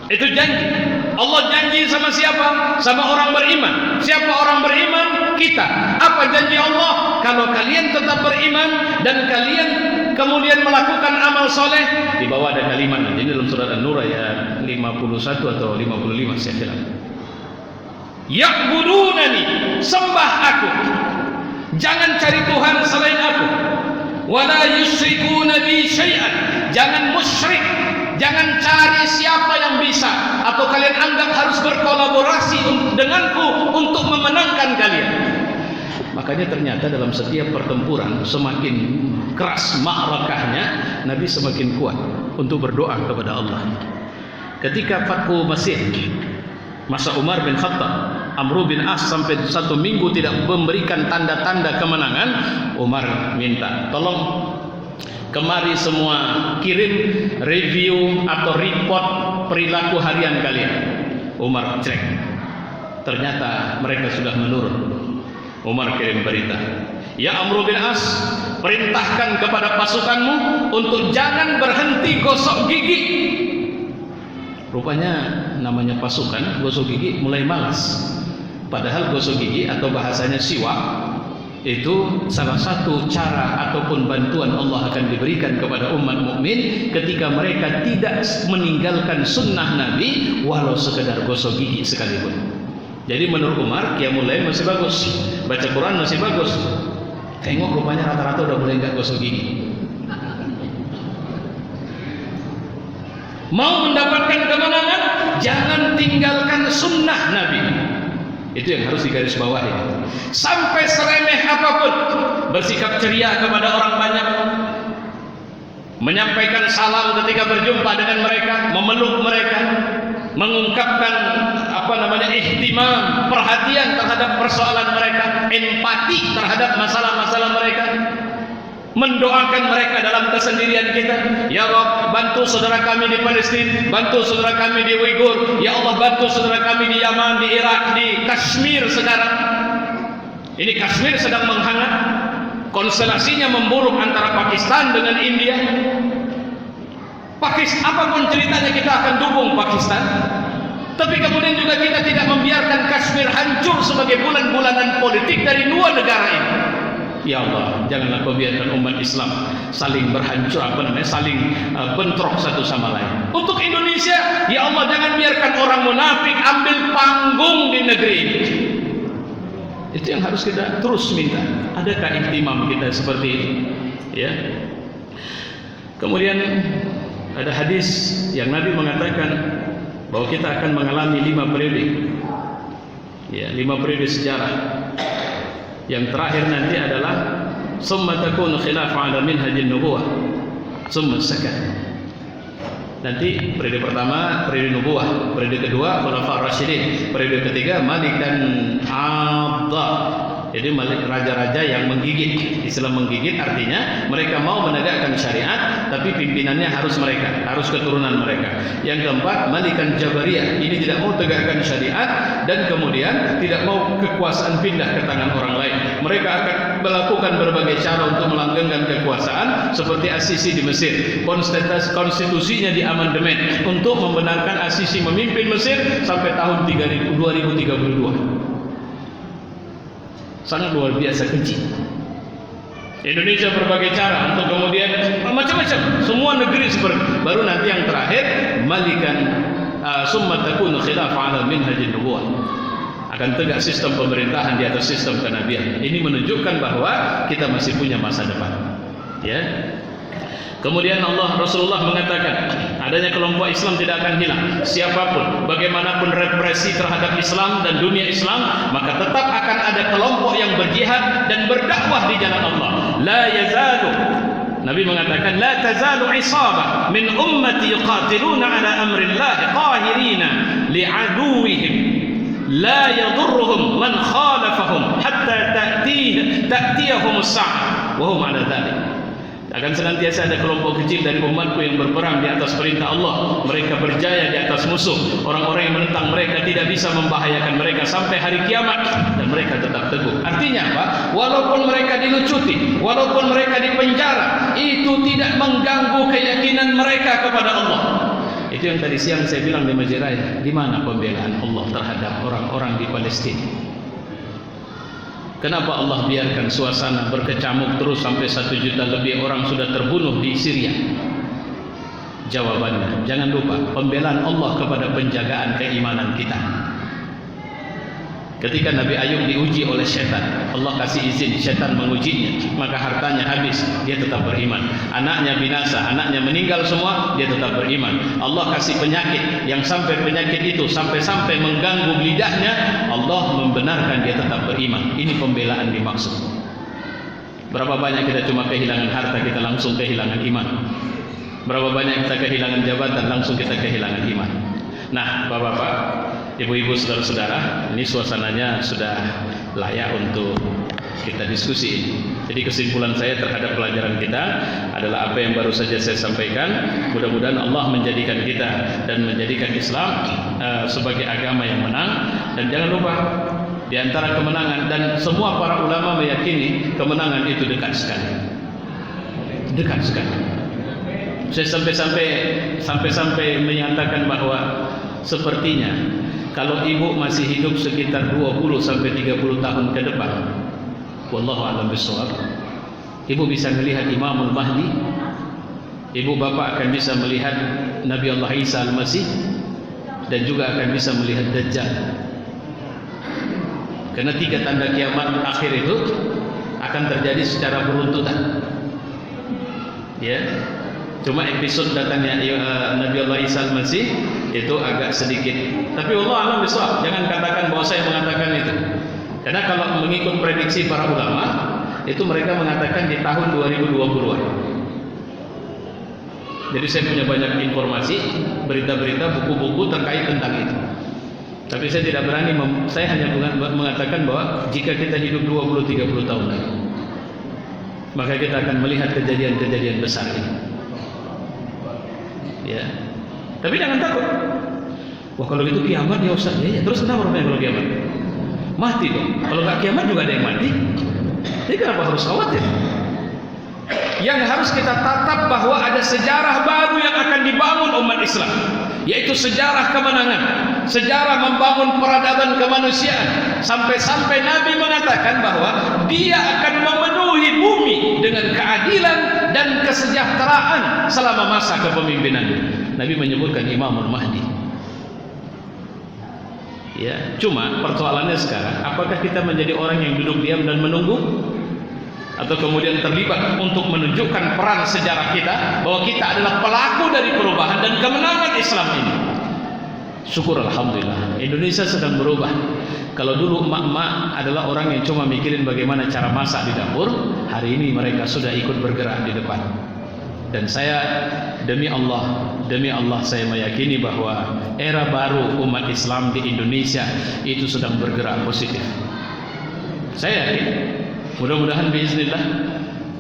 Itu janji. Allah janji sama siapa? Sama orang beriman. Siapa orang beriman? Kita. Apa janji Allah? Kalau kalian tetap beriman dan kalian kemudian melakukan amal soleh, di bawah ada kalimat ini dalam surat An-Nur ayat 51 atau 55 saya kira. Ya'budunani, sembah aku, jangan cari Tuhan selain aku. Wala yusyrikuna bi syai'an, jangan musyrik, jangan cari siapa yang bisa atau kalian anggap harus berkolaborasi denganku untuk memenangkan kalian. Makanya ternyata dalam setiap pertempuran semakin keras ma'rakahnya, Nabi semakin kuat untuk berdoa kepada Allah. Ketika Fathu Mesir, masa Umar bin Khattab, Amr bin As sampai 1 minggu tidak memberikan tanda-tanda kemenangan, Umar minta, tolong kemari semua kirim review atau report perilaku harian kalian. Umar cek, ternyata mereka sudah menurun. Umar kirim berita, ya Amr bin As, perintahkan kepada pasukanmu untuk jangan berhenti gosok gigi. Rupanya namanya pasukan gosok gigi mulai malas. Padahal gosok gigi atau bahasanya siwak itu salah satu cara ataupun bantuan Allah akan diberikan kepada umat mukmin ketika mereka tidak meninggalkan sunnah Nabi walau sekedar gosok gigi sekalipun. Jadi menurut Umar, qiyamul lail masih bagus, baca Quran masih bagus. Tengok rupanya rata-rata udah mulai enggak gosok gigi. Mau mendapatkan kemenangan, jangan tinggalkan sunnah Nabi. Itu yang harus digarisbawahi. Sampai seremeh apapun, bersikap ceria kepada orang banyak, menyampaikan salam ketika berjumpa dengan mereka, memeluk mereka, mengungkapkan ihtimam, perhatian terhadap persoalan mereka, empati terhadap masalah-masalah mereka, mendoakan mereka dalam kesendirian kita. Ya Rabb, bantu saudara kami di Palestina, bantu saudara kami di Uighur, ya Allah bantu saudara kami di Yaman, di Irak, di Kashmir sekarang. Ini Kashmir sedang menghangat, konstelasinya memburuk antara Pakistan dengan India. Apapun ceritanya kita akan dukung Pakistan, tapi kemudian juga kita tidak membiarkan Kashmir hancur sebagai bulan-bulanan politik dari dua negara ini. Ya Allah, janganlah kau biarkan umat Islam saling berhancur, saling bentrok satu sama lain. Untuk Indonesia, ya Allah jangan biarkan orang munafik ambil panggung di negeri ini. Itu yang harus kita terus minta. Adakah ihtimam kita seperti itu? Ya. Kemudian ada hadis yang Nabi mengatakan bahwa kita akan mengalami 5 periode. Ya, 5 periode sejarah. Yang terakhir nanti adalah summa takunu khilafah ala minhajin nubuwah summa sakat. Nanti periode pertama periode nubuwah, periode kedua Khulafaur Rasyidin, periode ketiga Malikan Adha. Jadi raja-raja yang menggigit. Istilah menggigit artinya mereka mau menegakkan syariat, tapi pimpinannya harus mereka, harus keturunan mereka. Yang keempat Malikan Jabariyah, ini tidak mau tegakkan syariat dan kemudian tidak mau kekuasaan pindah ke tangan orang lain. Mereka akan melakukan berbagai cara untuk melanggengkan kekuasaan, seperti As-Sisi di Mesir. Konstitusinya diamandemen untuk membenarkan As-Sisi memimpin Mesir sampai tahun 2032. Sangat luar biasa keji. Indonesia berbagai cara untuk kemudian macam-macam, semua negeri seperti. Baru nanti yang terakhir Malikan summa takunu khilafah ala minhajin nubuwah. Akan tegak sistem pemerintahan di atas sistem kenabian. Ini menunjukkan bahwa kita masih punya masa depan. Ya. Kemudian Rasulullah mengatakan adanya kelompok Islam tidak akan hilang. Siapapun, bagaimanapun represi terhadap Islam dan dunia Islam, maka tetap akan ada kelompok yang berjihad dan berdakwah di jalan Allah. La yazalu, Nabi mengatakan la tazalu isabah min ummati yuqatiluna ala amrillah qahirina li'aduwihim la yadurruhum man khalafahum hatta ta'tiyahum as-sa'ah wa hum ala dhalik. Akan senantiasa ada kelompok kecil dari umatku yang berperang di atas perintah Allah. Mereka berjaya di atas musuh. Orang-orang yang menentang mereka tidak bisa membahayakan mereka sampai hari kiamat, dan mereka tetap teguh. Artinya apa? Walaupun mereka dilucuti, walaupun mereka dipenjara, itu tidak mengganggu keyakinan mereka kepada Allah. Itu yang tadi siang saya bilang di Masjid Raya. Di mana pembelaan Allah terhadap orang-orang di Palestina? Kenapa Allah biarkan suasana berkecamuk terus sampai 1 juta lebih orang sudah terbunuh di Syria? Jawabannya, jangan lupa pembelaan Allah kepada penjagaan keimanan kita. Ketika Nabi Ayub diuji oleh setan, Allah kasih izin, setan mengujinya, maka hartanya habis, dia tetap beriman. Anaknya binasa, anaknya meninggal semua, dia tetap beriman. Allah kasih penyakit, yang sampai penyakit itu sampai mengganggu lidahnya, Allah membenarkan dia tetap beriman. Ini pembelaan dimaksud. Berapa banyak kita cuma kehilangan harta, kita langsung kehilangan iman. Berapa banyak kita kehilangan jabatan, langsung kita kehilangan iman. Nah, Bapak-bapak, Ibu-ibu, saudara-saudara, ini suasananya sudah layak untuk kita diskusi. Jadi kesimpulan saya terhadap pelajaran kita adalah apa yang baru saja saya sampaikan. Mudah-mudahan Allah menjadikan kita dan menjadikan Islam sebagai agama yang menang. Dan jangan lupa, di antara kemenangan, dan semua para ulama meyakini kemenangan itu dekat sekali. Dekat sekali. Saya sampai menyatakan bahwa sepertinya kalau ibu masih hidup sekitar 20 sampai 30 tahun ke depan, wallahu a'lam bishawab, ibu bisa melihat Imamul Mahdi, ibu bapak akan bisa melihat Nabi Allah Isa Al-Masih, dan juga akan bisa melihat Dajjal. Karena 3 tanda kiamat akhir itu akan terjadi secara beruntutan. Ya. Cuma episode datangnya Nabi Allah Isa Al-Masih itu agak sedikit. Tapi Allah alam bisawab, jangan katakan bahwa saya mengatakan itu. Karena kalau mengikut prediksi para ulama, itu mereka mengatakan di tahun 2020-an. Jadi saya punya banyak informasi, berita-berita, buku-buku terkait tentang itu. Tapi saya tidak berani, saya hanya mengatakan bahwa jika kita hidup 20-30 tahun lagi, maka kita akan melihat kejadian-kejadian besar ini. Ya. Tapi jangan takut. Wah, kalau gitu kiamat ya Ustaz. Ya, terus kenapa orang kalau kiamat? Mati dong. Kalau nggak kiamat juga ada yang mati. Jadi kenapa harus khawatir? Yang harus kita tatap bahwa ada sejarah baru yang akan dibangun umat Islam, yaitu sejarah kemenangan, sejarah membangun peradaban kemanusiaan, sampai-sampai Nabi mengatakan bahwa dia akan memenuhi bumi dengan keadilan dan kesejahteraan selama masa kepemimpinannya. Nabi menyebutkan Imamul Mahdi. Ya, cuma persoalannya sekarang, apakah kita menjadi orang yang duduk diam dan menunggu, atau kemudian terlibat untuk menunjukkan peran sejarah kita bahwa kita adalah pelaku dari perubahan dan kemenangan Islam ini. Syukur alhamdulillah, Indonesia sedang berubah. Kalau dulu emak-emak adalah orang yang cuma mikirin bagaimana cara masak di dapur, hari ini mereka sudah ikut bergerak di depan. Dan saya demi Allah saya meyakini bahwa era baru umat Islam di Indonesia itu sedang bergerak positif. Saya yakin, mudah-mudahan biiznillah,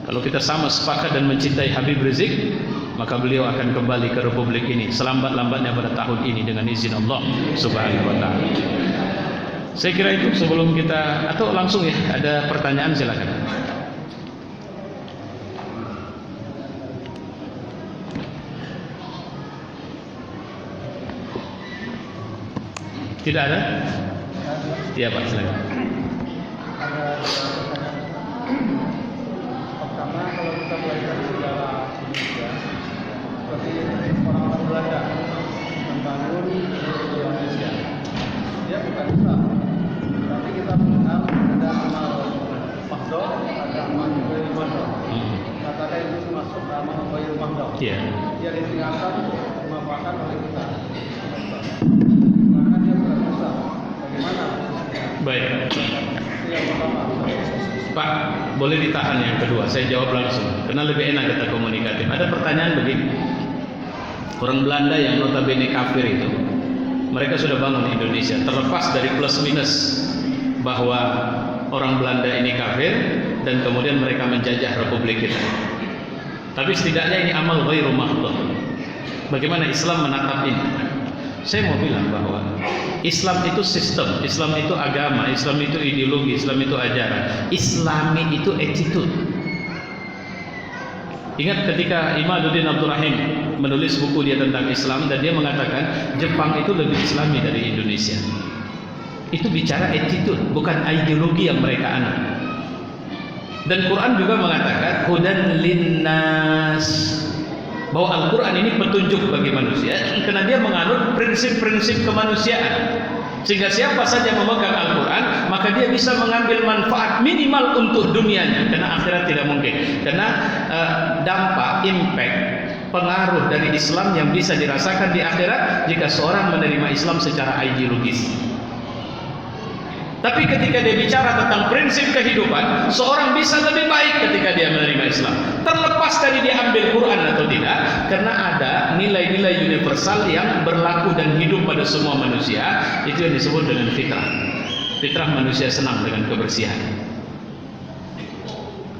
kalau kita sama sepakat dan mencintai Habib Rizik, maka beliau akan kembali ke republik ini selambat-lambatnya pada tahun ini dengan izin Allah Subhanahu wa taala. Saya kira itu sebelum kita, atau langsung ya, ada pertanyaan silakan. Tidak ada? Iya Pak, silakan. Pertama, kalau kita belajar sejarah Indonesia, seperti orang-orang Belanda membangun Indonesia, dia bukan Islam, tapi kita mengenal ada amal mahdoh, ada amal ghairil mahdoh. Katakan itu termasuk amal ghairil mahdoh. Dia ditinggalkan untuk dimanfaatkan oleh kita. Maka dia bukan Islam. Bagaimana? Baik. Yang pertama. Pak, boleh ditahan yang kedua, saya jawab langsung karena lebih enak kita komunikatif. Ada pertanyaan begini, orang Belanda yang notabene kafir itu, mereka sudah bangun Indonesia, terlepas dari plus minus bahwa orang Belanda ini kafir dan kemudian mereka menjajah republik kita. Tapi setidaknya ini amal ghairu mahdhur. Bagaimana Islam menatap ini? Saya mau bilang bahwa Islam itu sistem, Islam itu agama, Islam itu ideologi, Islam itu ajaran, Islami itu attitude. Ingat ketika Imaduddin Abdul Rahim menulis buku dia tentang Islam, dan dia mengatakan Jepang itu lebih Islami dari Indonesia. Itu bicara attitude, bukan ideologi yang mereka anut. Dan Quran juga mengatakan hudan linnas, bahwa Al-Quran ini petunjuk bagi manusia karena dia menganut prinsip-prinsip kemanusiaan, sehingga siapa saja memegang Al-Quran maka dia bisa mengambil manfaat minimal untuk dunianya, karena akhirat tidak mungkin, karena dampak, impact, pengaruh dari Islam yang bisa dirasakan di akhirat jika seorang menerima Islam secara ideologis. Tapi ketika dia bicara tentang prinsip kehidupan, seorang bisa lebih baik ketika dia menerima Islam, terlepas dari dia ambil Quran atau tidak, karena ada nilai-nilai universal yang berlaku dan hidup pada semua manusia. Itu yang disebut dengan fitrah. Fitrah manusia senang dengan kebersihan.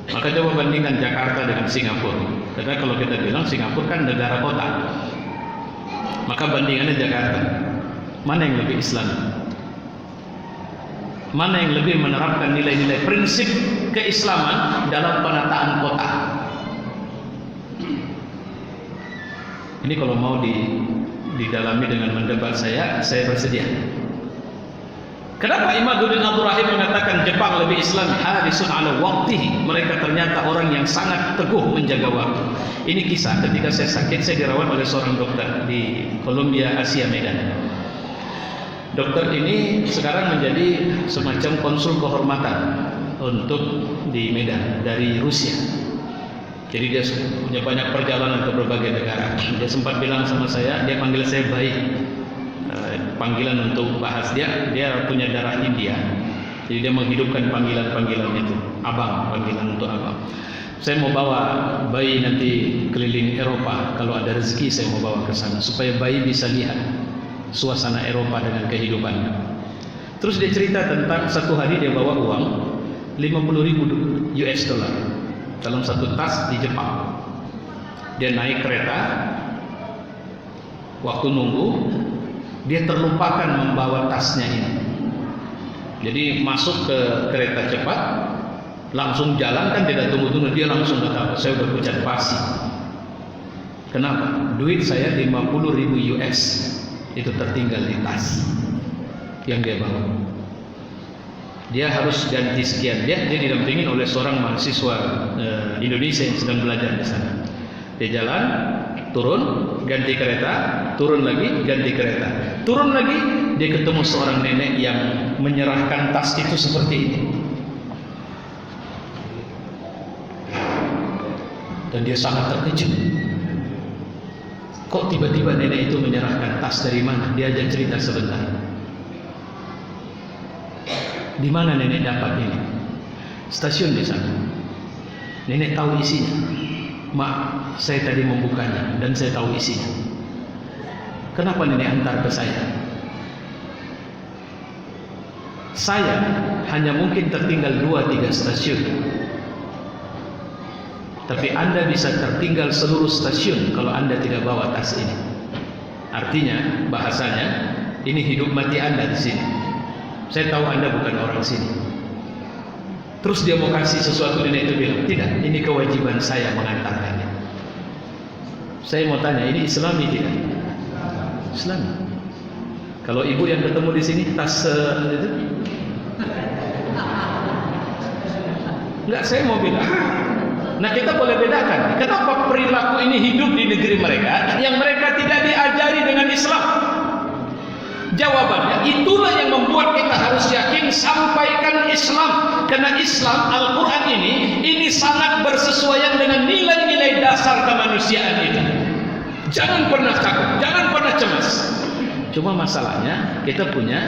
Maka coba bandingkan Jakarta dengan Singapura. Karena kalau kita bilang Singapura kan negara kota, maka bandingannya Jakarta. Mana yang lebih Islam? Mana yang lebih menerapkan nilai-nilai prinsip keislaman dalam penataan kota? Ini kalau mau didalami dengan mendebat saya bersedia. Kenapa Imaduddin Abdul Rahim mengatakan Jepang lebih Islam? Harisun ala waqtihi. Mereka ternyata orang yang sangat teguh menjaga waktu. Ini kisah ketika saya sakit, saya dirawat oleh seorang dokter di Columbia Asia Medan. Dokter ini sekarang menjadi semacam konsul kehormatan untuk di Medan dari Rusia. Jadi dia punya banyak perjalanan ke berbagai negara. Dia sempat bilang sama saya, dia panggil saya baik. Panggilan untuk bahas dia punya darah India. Jadi dia menghidupkan panggilan-panggilan itu. Abang, panggilan untuk abang. Saya mau bawa bayi nanti keliling Eropa. Kalau ada rezeki saya mau bawa ke sana supaya bayi bisa lihat suasana Eropa dengan kehidupannya. Terus dia cerita tentang satu hari dia bawa uang 50.000 US dollar dalam satu tas di Jepang. Dia naik kereta, waktu nunggu dia terlupakan membawa tasnya ini. Jadi masuk ke kereta cepat, langsung jalan, kan tidak tunggu-tunggu, dia langsung kata, saya udah pucat pasi. Kenapa? Duit saya 50.000 US itu tertinggal di tas yang dia bawa. Dia harus ganti sekian. Dia didampingin oleh seorang mahasiswa Indonesia yang sedang belajar di sana. Dia jalan, turun, ganti kereta, turun lagi, ganti kereta, turun lagi, dia ketemu seorang nenek yang menyerahkan tas itu seperti ini. Dan dia sangat terkejut. Kok tiba-tiba nenek itu menyerahkan tas, dari mana? Dia ajak cerita sebentar. Di mana nenek dapat ini? Stasiun di sana. Nenek tahu isinya. Mak, saya tadi membukanya dan saya tahu isinya. Kenapa nenek antar ke saya? Saya hanya mungkin tertinggal 2-3 stasiun, tapi Anda bisa tertinggal seluruh stasiun kalau Anda tidak bawa tas ini. Artinya, bahasanya, ini hidup mati Anda di sini. Saya tahu Anda bukan orang sini. Terus dia mau kasih sesuatu, nenek itu bilang, tidak, ini kewajiban saya mengantarkannya. Saya mau tanya, ini Islami tidak? Islami. Kalau ibu yang ketemu di sini tas itu, enggak, saya mau bilang. Nah, kita boleh bedakan. Kenapa perilaku ini hidup di negeri mereka yang mereka tidak diajari dengan Islam? Jawabannya, itulah yang membuat kita harus yakin sampaikan Islam. Karena Islam, Al-Quran ini sangat bersesuaian dengan nilai-nilai dasar kemanusiaan itu. Jangan pernah takut, jangan pernah cemas. Cuma masalahnya kita punya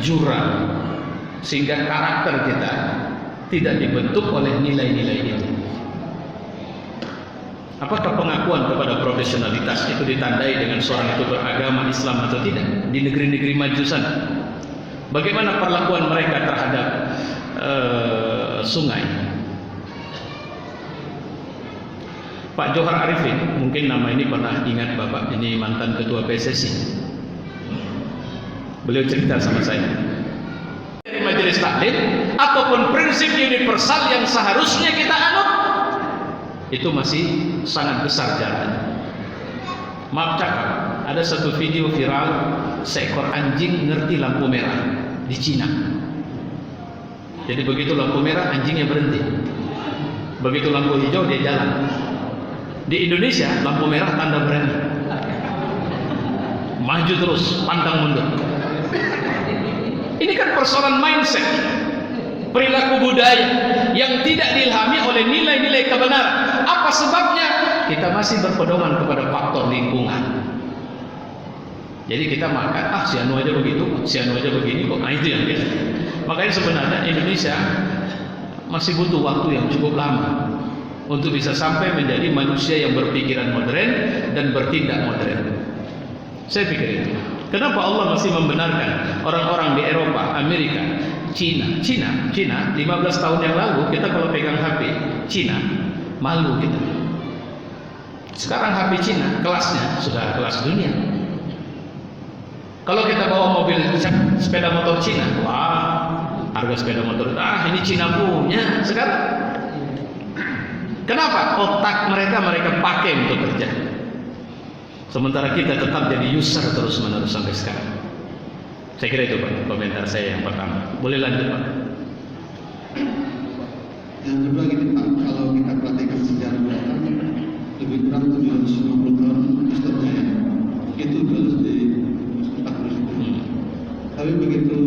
jurang, sehingga karakter kita tidak dibentuk oleh nilai-nilai itu. Apakah pengakuan kepada profesionalitas itu ditandai dengan seorang itu beragama Islam atau tidak? Di negeri-negeri maju sana, bagaimana perlakuan mereka terhadap sungai? Pak Johar Arifin, mungkin nama ini pernah ingat Bapak, ini mantan ketua PSSI. Beliau cerita sama saya, dari majelis taklim ataupun prinsip universal yang seharusnya kita anut, itu masih sangat besar jalannya. Maaf cakap, ada satu video viral seekor anjing ngerti lampu merah di Cina. Jadi begitu lampu merah anjingnya berhenti, begitu lampu hijau dia jalan. Di Indonesia lampu merah tanda berani, maju terus, pantang mundur. Ini kan persoalan mindset, perilaku budaya yang tidak diilhami oleh nilai-nilai kebenaran. Apa sebabnya? Kita masih berpedoman kepada faktor lingkungan. Jadi kita makan, si anu aja begitu, si anu aja begini kok. Nah, itu yang kita. Makanya sebenarnya Indonesia masih butuh waktu yang cukup lama untuk bisa sampai menjadi manusia yang berpikiran modern dan bertindak modern. Saya pikir itu. Kenapa Allah masih membenarkan orang-orang di Eropa, Amerika, Cina 15 tahun yang lalu kita kalau pegang HP Cina malu kita. Sekarang HP Cina kelasnya sudah kelas dunia. Kalau kita bawa mobil sepeda motor Cina, wah, harga sepeda motor ini Cina punya sekarang. Kenapa? Otak mereka pakai untuk kerja. Sementara kita tetap jadi user terus-menerus sampai sekarang. Saya kira itu Pak, komentar saya yang pertama. Boleh lanjut Pak. Yang kedua gini Pak, kalau kita perhatikan sejarah mereka lebih kurang 750 tahun historinya ya. Itu dulu di 40. Tapi begitu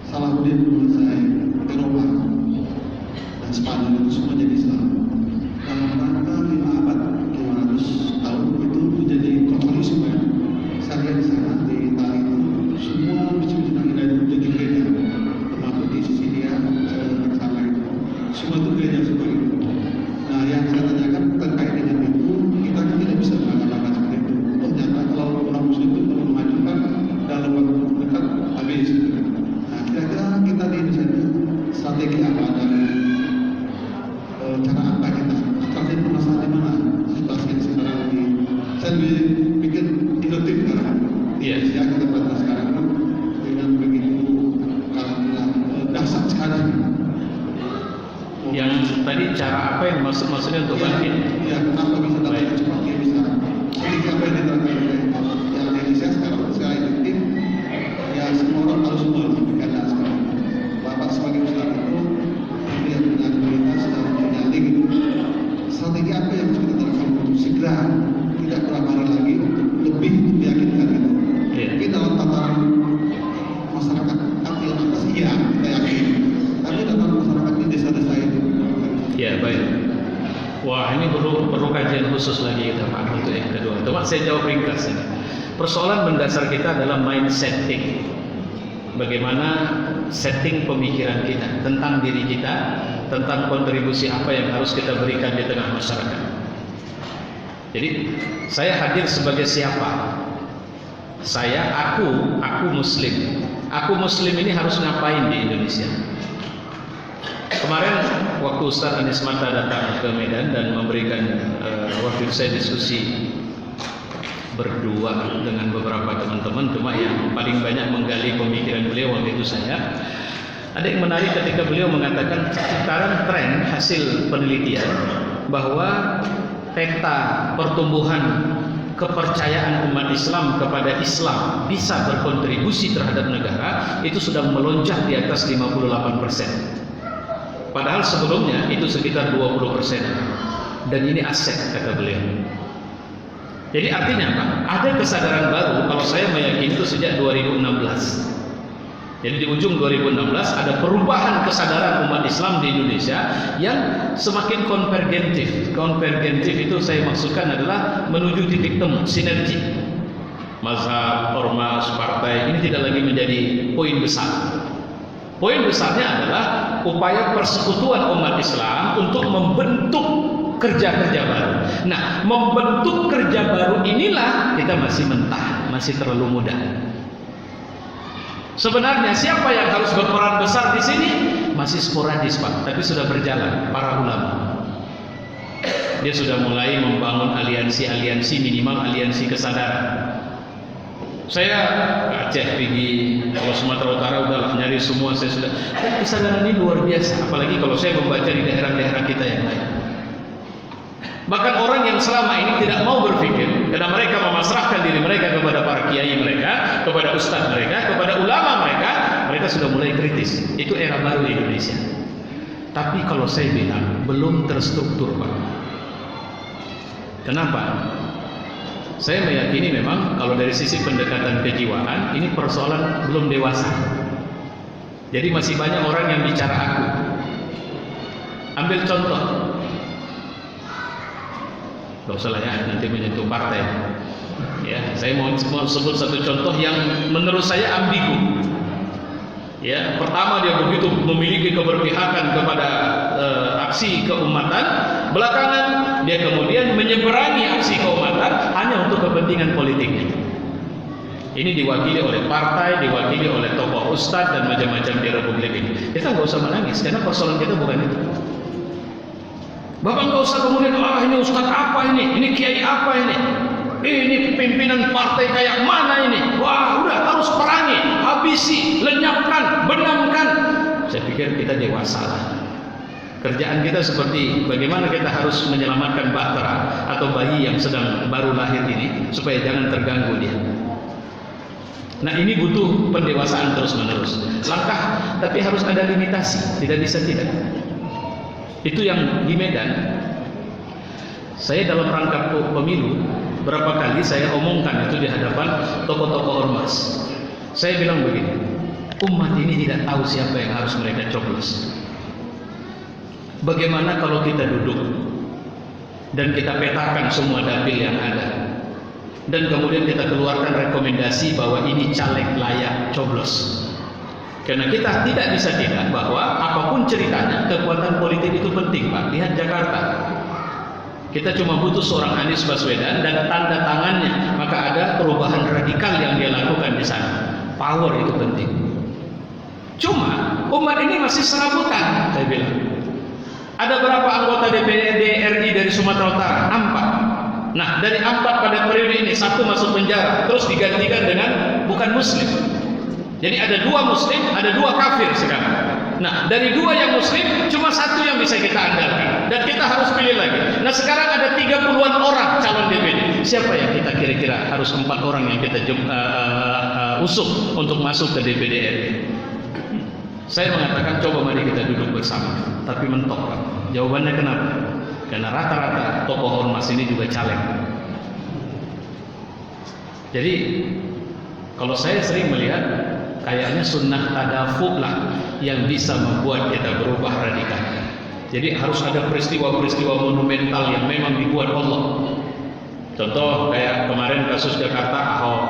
Salahuddin menguasai Eropa dan Spanyol itu semua jadi Islam. Dalam rangka 5 abad 500 tahun itu menjadi kolonisme. Saya lihat di sana di Itali itu semua masjid-masjid yang ada itu jadi gereja, termasuk di Sisilia ke sana itu semua itu gereja semua itu. Nah, yang saya tanyakan terkait dengan itu, kita kan tidak bisa mengatakan seperti itu. Ternyata kalau orang Muslim itu perlu memajukan dalam waktu dekat habis. Nah, kira-kira kita di Indonesia strategi apa dan cara apa kita akan permasalahan di mana situasi sekarang ini? Saya pikir inovatif sekarang. Iya. Ya, kita pada sekarang dengan begitu dahsyat sekali. Yang tadi cara apa yang maksudnya untuk bangkit? Ya, kenapa bisa dapat cepat dia bisa? Jadi apa yang diterapkan oleh yang Indonesia sekarang efektif? Ya, semua orang harus karena sekarang Bapak sebagai Ustaz itu melihat dengan kualitas dan menyali gitu. Strategi apa yang harus kita terapkan untuk segera tidak berlama lagi lebih meyakinkan gitu? Mungkin dalam tataran masyarakat apa yang atas iya kita yakin, tapi dalam masyarakat di desa-desa itu. Ya baik. Wah, ini perlu kajian khusus lagi kita Pak untuk yang kedua. Coba saya jawab ringkas ini. Persoalan mendasar kita adalah mindset. Bagaimana setting pemikiran kita tentang diri kita, tentang kontribusi apa yang harus kita berikan di tengah masyarakat. Jadi saya hadir sebagai siapa? Aku Muslim. Aku Muslim ini harus ngapain di Indonesia? Kemarin waktu Ustaz Anies Mata datang ke Medan dan memberikan waktu itu saya diskusi berdua dengan beberapa teman-teman, cuma yang paling banyak menggali pemikiran beliau waktu itu saya. Ada yang menarik ketika beliau mengatakan sekarang tren hasil penelitian bahwa peta pertumbuhan kepercayaan umat Islam kepada Islam bisa berkontribusi terhadap negara itu sudah melonjak di atas 58%. Padahal sebelumnya itu sekitar 20%. Dan ini aset, kata beliau. Jadi artinya apa? Ada kesadaran baru, kalau saya meyakini itu sejak 2016. Jadi di ujung 2016 ada perubahan kesadaran umat Islam di Indonesia yang semakin konvergentif. Konvergentif itu saya maksudkan adalah menuju titik temu, sinergi. Mazhab, ormas, partai ini tidak lagi menjadi poin besar. Poin besarnya adalah upaya persekutuan umat Islam untuk membentuk kerja-kerja baru. Nah, membentuk kerja baru inilah kita masih mentah, masih terlalu muda. Sebenarnya siapa yang harus berperan besar di sini? Masih sporadis, Pak, tapi sudah berjalan para ulama. Dia sudah mulai membangun aliansi-aliansi, minimal aliansi kesadaran. Saya ke Aceh pergi, kalau Sumatera Utara udahlah nyari semua, saya sudah. Dan kesadaran ini luar biasa, apalagi kalau saya membaca di daerah-daerah kita yang lain. Bahkan orang yang selama ini tidak mau berpikir, karena mereka memasrahkan diri mereka kepada para kiai mereka, kepada ustadz mereka, kepada ulama mereka, mereka sudah mulai kritis. Itu era baru di Indonesia. Tapi kalau saya bilang belum terstruktur, Pak. Kenapa? Saya meyakini memang kalau dari sisi pendekatan kejiwaan ini persoalan belum dewasa. Jadi masih banyak orang yang bicara aku. Ambil contoh. Gak usah lah ya, nanti menyentuh partai. Ya, saya mau sebut satu contoh yang menurut saya ambigu. Ya, pertama dia begitu memiliki keberpihakan kepada aksi keumatan, belakangan dia kemudian menyeberangi aksi keumatan hanya untuk kepentingan politiknya. Ini diwakili oleh partai, diwakili oleh tokoh ustadz dan macam-macam di Republik ini. Kita nggak usah menangis karena persoalan kita bukan itu. Bapak nggak usah kemudian ini ustadz apa ini kiai apa ini pimpinan partai kayak mana ini? Wah, udah harus perangi, habisi, lenyapkan, benamkan. Saya pikir kita dewasa lah. Kerjaan kita seperti bagaimana kita harus menyelamatkan bahtera atau bayi yang sedang baru lahir ini supaya jangan terganggu dia. Nah, ini butuh pendewasaan terus-menerus. Langkah, tapi harus ada limitasi, tidak bisa tidak. Itu yang di Medan. Saya dalam rangka pemilu berapa kali saya omongkan itu di hadapan tokoh-tokoh ormas. Saya bilang begini, umat ini tidak tahu siapa yang harus mereka coblos. Bagaimana kalau kita duduk dan kita petakan semua dapil yang ada, dan kemudian kita keluarkan rekomendasi bahwa ini caleg layak coblos. Karena kita tidak bisa tidak bahwa apapun ceritanya kekuatan politik itu penting, Pak. Lihat Jakarta. Kita cuma butuh seorang Anies Baswedan dan tanda tangannya, maka ada perubahan radikal yang dia lakukan di sana. Power itu penting. Cuma umat ini masih serabutan, saya bilang. Ada berapa anggota DPRD RI dari Sumatera Utara? 4. Nah, dari 4 pada periode ini 1 masuk penjara, terus digantikan dengan bukan Muslim. Jadi ada 2 Muslim, ada 2 kafir sekarang. Nah, dari 2 yang Muslim, cuma 1 yang bisa kita andalkan. Dan kita harus pilih lagi. Nah, sekarang ada 30-an orang calon DPD. Siapa yang kita kira-kira harus 4 orang yang kita usung untuk masuk ke DPD RI? Saya mengatakan coba mari kita duduk bersama. Tapi mentok, Pak. Jawabannya kenapa? Karena rata-rata tokoh ormas ini juga caleg. Jadi kalau saya sering melihat kayaknya sunnah tadafuk lah yang bisa membuat kita berubah radikal. Jadi harus ada peristiwa-peristiwa monumental yang memang dibuat Allah. Contoh kayak kemarin kasus Jakarta Ahok.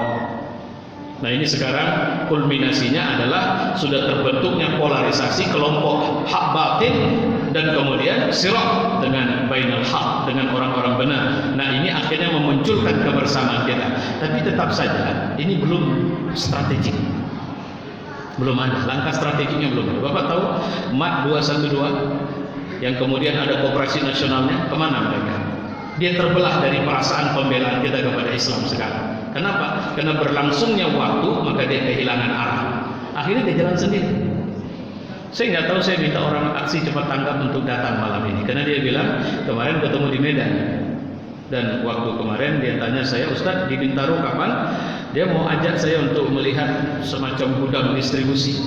Nah ini sekarang kulminasinya adalah sudah terbentuknya polarisasi kelompok hak batin dan kemudian sirat dengan bainal haq, dengan orang-orang benar. Nah ini akhirnya memunculkan kebersamaan kita. Tapi tetap saja ini belum strategik, belum ada langkah strategiknya, belum ada. Bapak tahu MAT 212 yang kemudian ada Koperasi Nasionalnya, kemana mereka? Dia terbelah dari perasaan pembelaan kita kepada Islam sekarang. Kenapa? Karena berlangsungnya waktu maka dia kehilangan arah. Akhirnya dia jalan sendiri. Saya nggak tahu, saya minta orang aksi cepat tanggap untuk datang malam ini, karena dia bilang kemarin ketemu di Medan. Dan waktu kemarin dia tanya saya, Ustadz di Bintaro kapan? Dia mau ajak saya untuk melihat semacam gudang distribusi.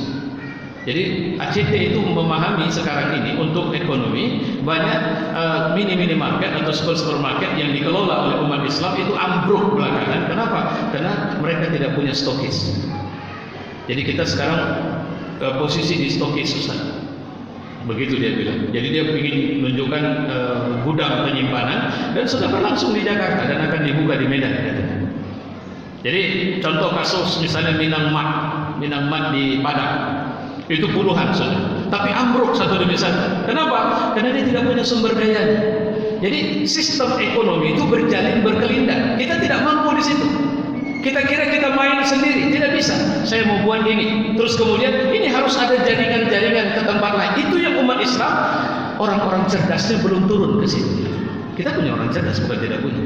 Jadi ACT itu memahami sekarang ini untuk ekonomi banyak mini market atau supermarket yang dikelola oleh umat Islam itu ambruk belakangan. Kenapa? Karena mereka tidak punya stokis. Jadi kita sekarang posisi di stokis, Ustaz. Begitu dia bilang. Jadi dia ingin menunjukkan gudang penyimpanan dan sudah berlangsung di Jakarta dan akan dibuka di Medan. Jadi contoh kasus misalnya Minang Mat di Padang. Itu puluhan sudah, tapi ambruk satu demi satu. Kenapa? Karena dia tidak punya sumber daya. Jadi sistem ekonomi itu berjalin berkelindan. Kita tidak mampu di situ. Kita kira kita main sendiri, tidak bisa. Saya mau buat ini, terus kemudian ini harus ada jaringan-jaringan ke tempat lain. Itu yang umat Islam, orang-orang cerdasnya belum turun ke situ. Kita punya orang cerdas, bukan tidak punya.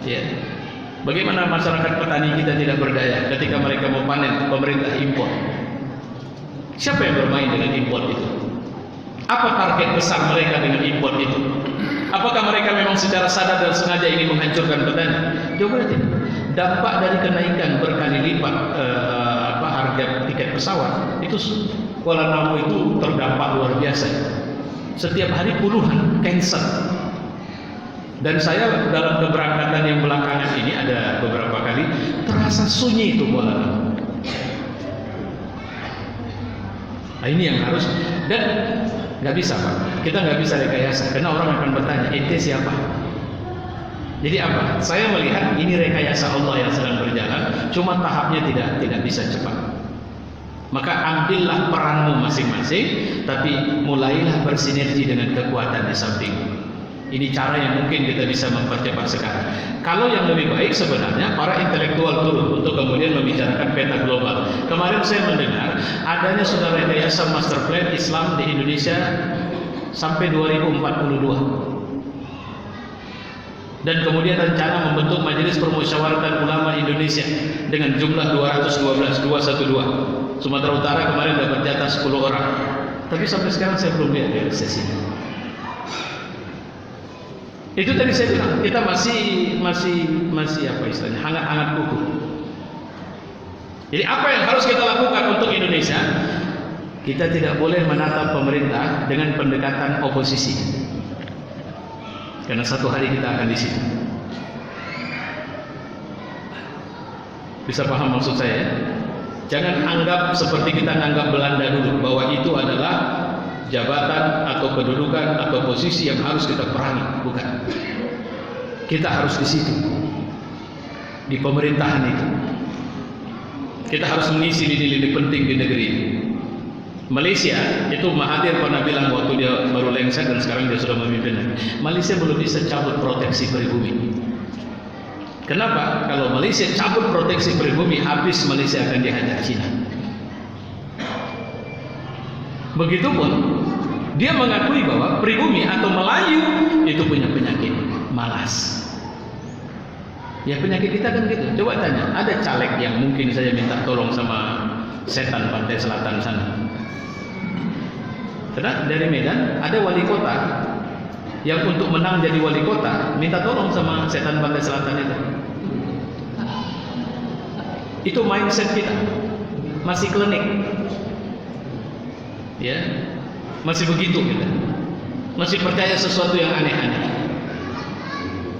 Ya. Bagaimana masyarakat petani kita tidak berdaya ketika mereka mau panen, pemerintah impor? Siapa yang bermain dengan impor itu? Apa target besar mereka dengan impor itu? Apakah mereka memang secara sadar dan sengaja ingin menghancurkan petani? Jawabannya tidak. Dampak dari kenaikan berkali lipat harga tiket pesawat itu, Kuala Namu itu terdampak luar biasa. Setiap hari puluhan cancel. Dan saya dalam keberangkatan yang belakangan ini ada beberapa kali terasa sunyi itu Kuala Namu. Nah, ini yang harus, dan nggak bisa Pak, kita nggak bisa rekayasa karena orang akan bertanya, ente siapa? Jadi apa? Saya melihat ini rekayasa Allah yang sedang berjalan, cuma tahapnya tidak bisa cepat. Maka ambillah peranmu masing-masing, tapi mulailah bersinergi dengan kekuatan di sampingmu. Ini cara yang mungkin kita bisa mempercepat sekarang. Kalau yang lebih baik sebenarnya para intelektual turun untuk kemudian membicarakan peta global. Kemarin saya mendengar adanya sudah rekayasa master plan Islam di Indonesia sampai 2042. Dan kemudian rencana membentuk Majelis Permusyawaratan Ulama Indonesia dengan jumlah 212. Sumatera Utara kemarin dapat jatah 10 orang. Tapi sampai sekarang saya belum lihat realisasinya. Itu tadi saya bilang, kita masih apa istilahnya, hangat-hangat kuku. Jadi apa yang harus kita lakukan untuk Indonesia? Kita tidak boleh menatap pemerintah dengan pendekatan oposisi. Karena satu hari kita akan di situ. Bisa paham maksud saya? Jangan anggap seperti kita anggap Belanda dulu, bahwa itu adalah jabatan atau kedudukan atau posisi yang harus kita perangi. Bukan. Kita harus di situ, di pemerintahan itu. Kita harus mengisi lini-lini penting di negeri ini. Malaysia itu Mahathir pernah bilang waktu dia baru lengser dan sekarang dia sudah memimpin. Malaysia belum bisa cabut proteksi pribumi. Kenapa? Kalau Malaysia cabut proteksi pribumi, habis Malaysia akan dihajar Cina. Begitupun dia mengakui bahwa pribumi atau Melayu itu punya penyakit malas. Ya penyakit kita kan gitu. Coba tanya, ada caleg yang mungkin saya minta tolong sama setan pantai selatan sana. Karena dari Medan ada wali kota yang untuk menang jadi wali kota minta tolong sama setan pantai selatan itu. Itu mindset kita, masih klinik. Ya, masih begitu kita, masih percaya sesuatu yang aneh-aneh.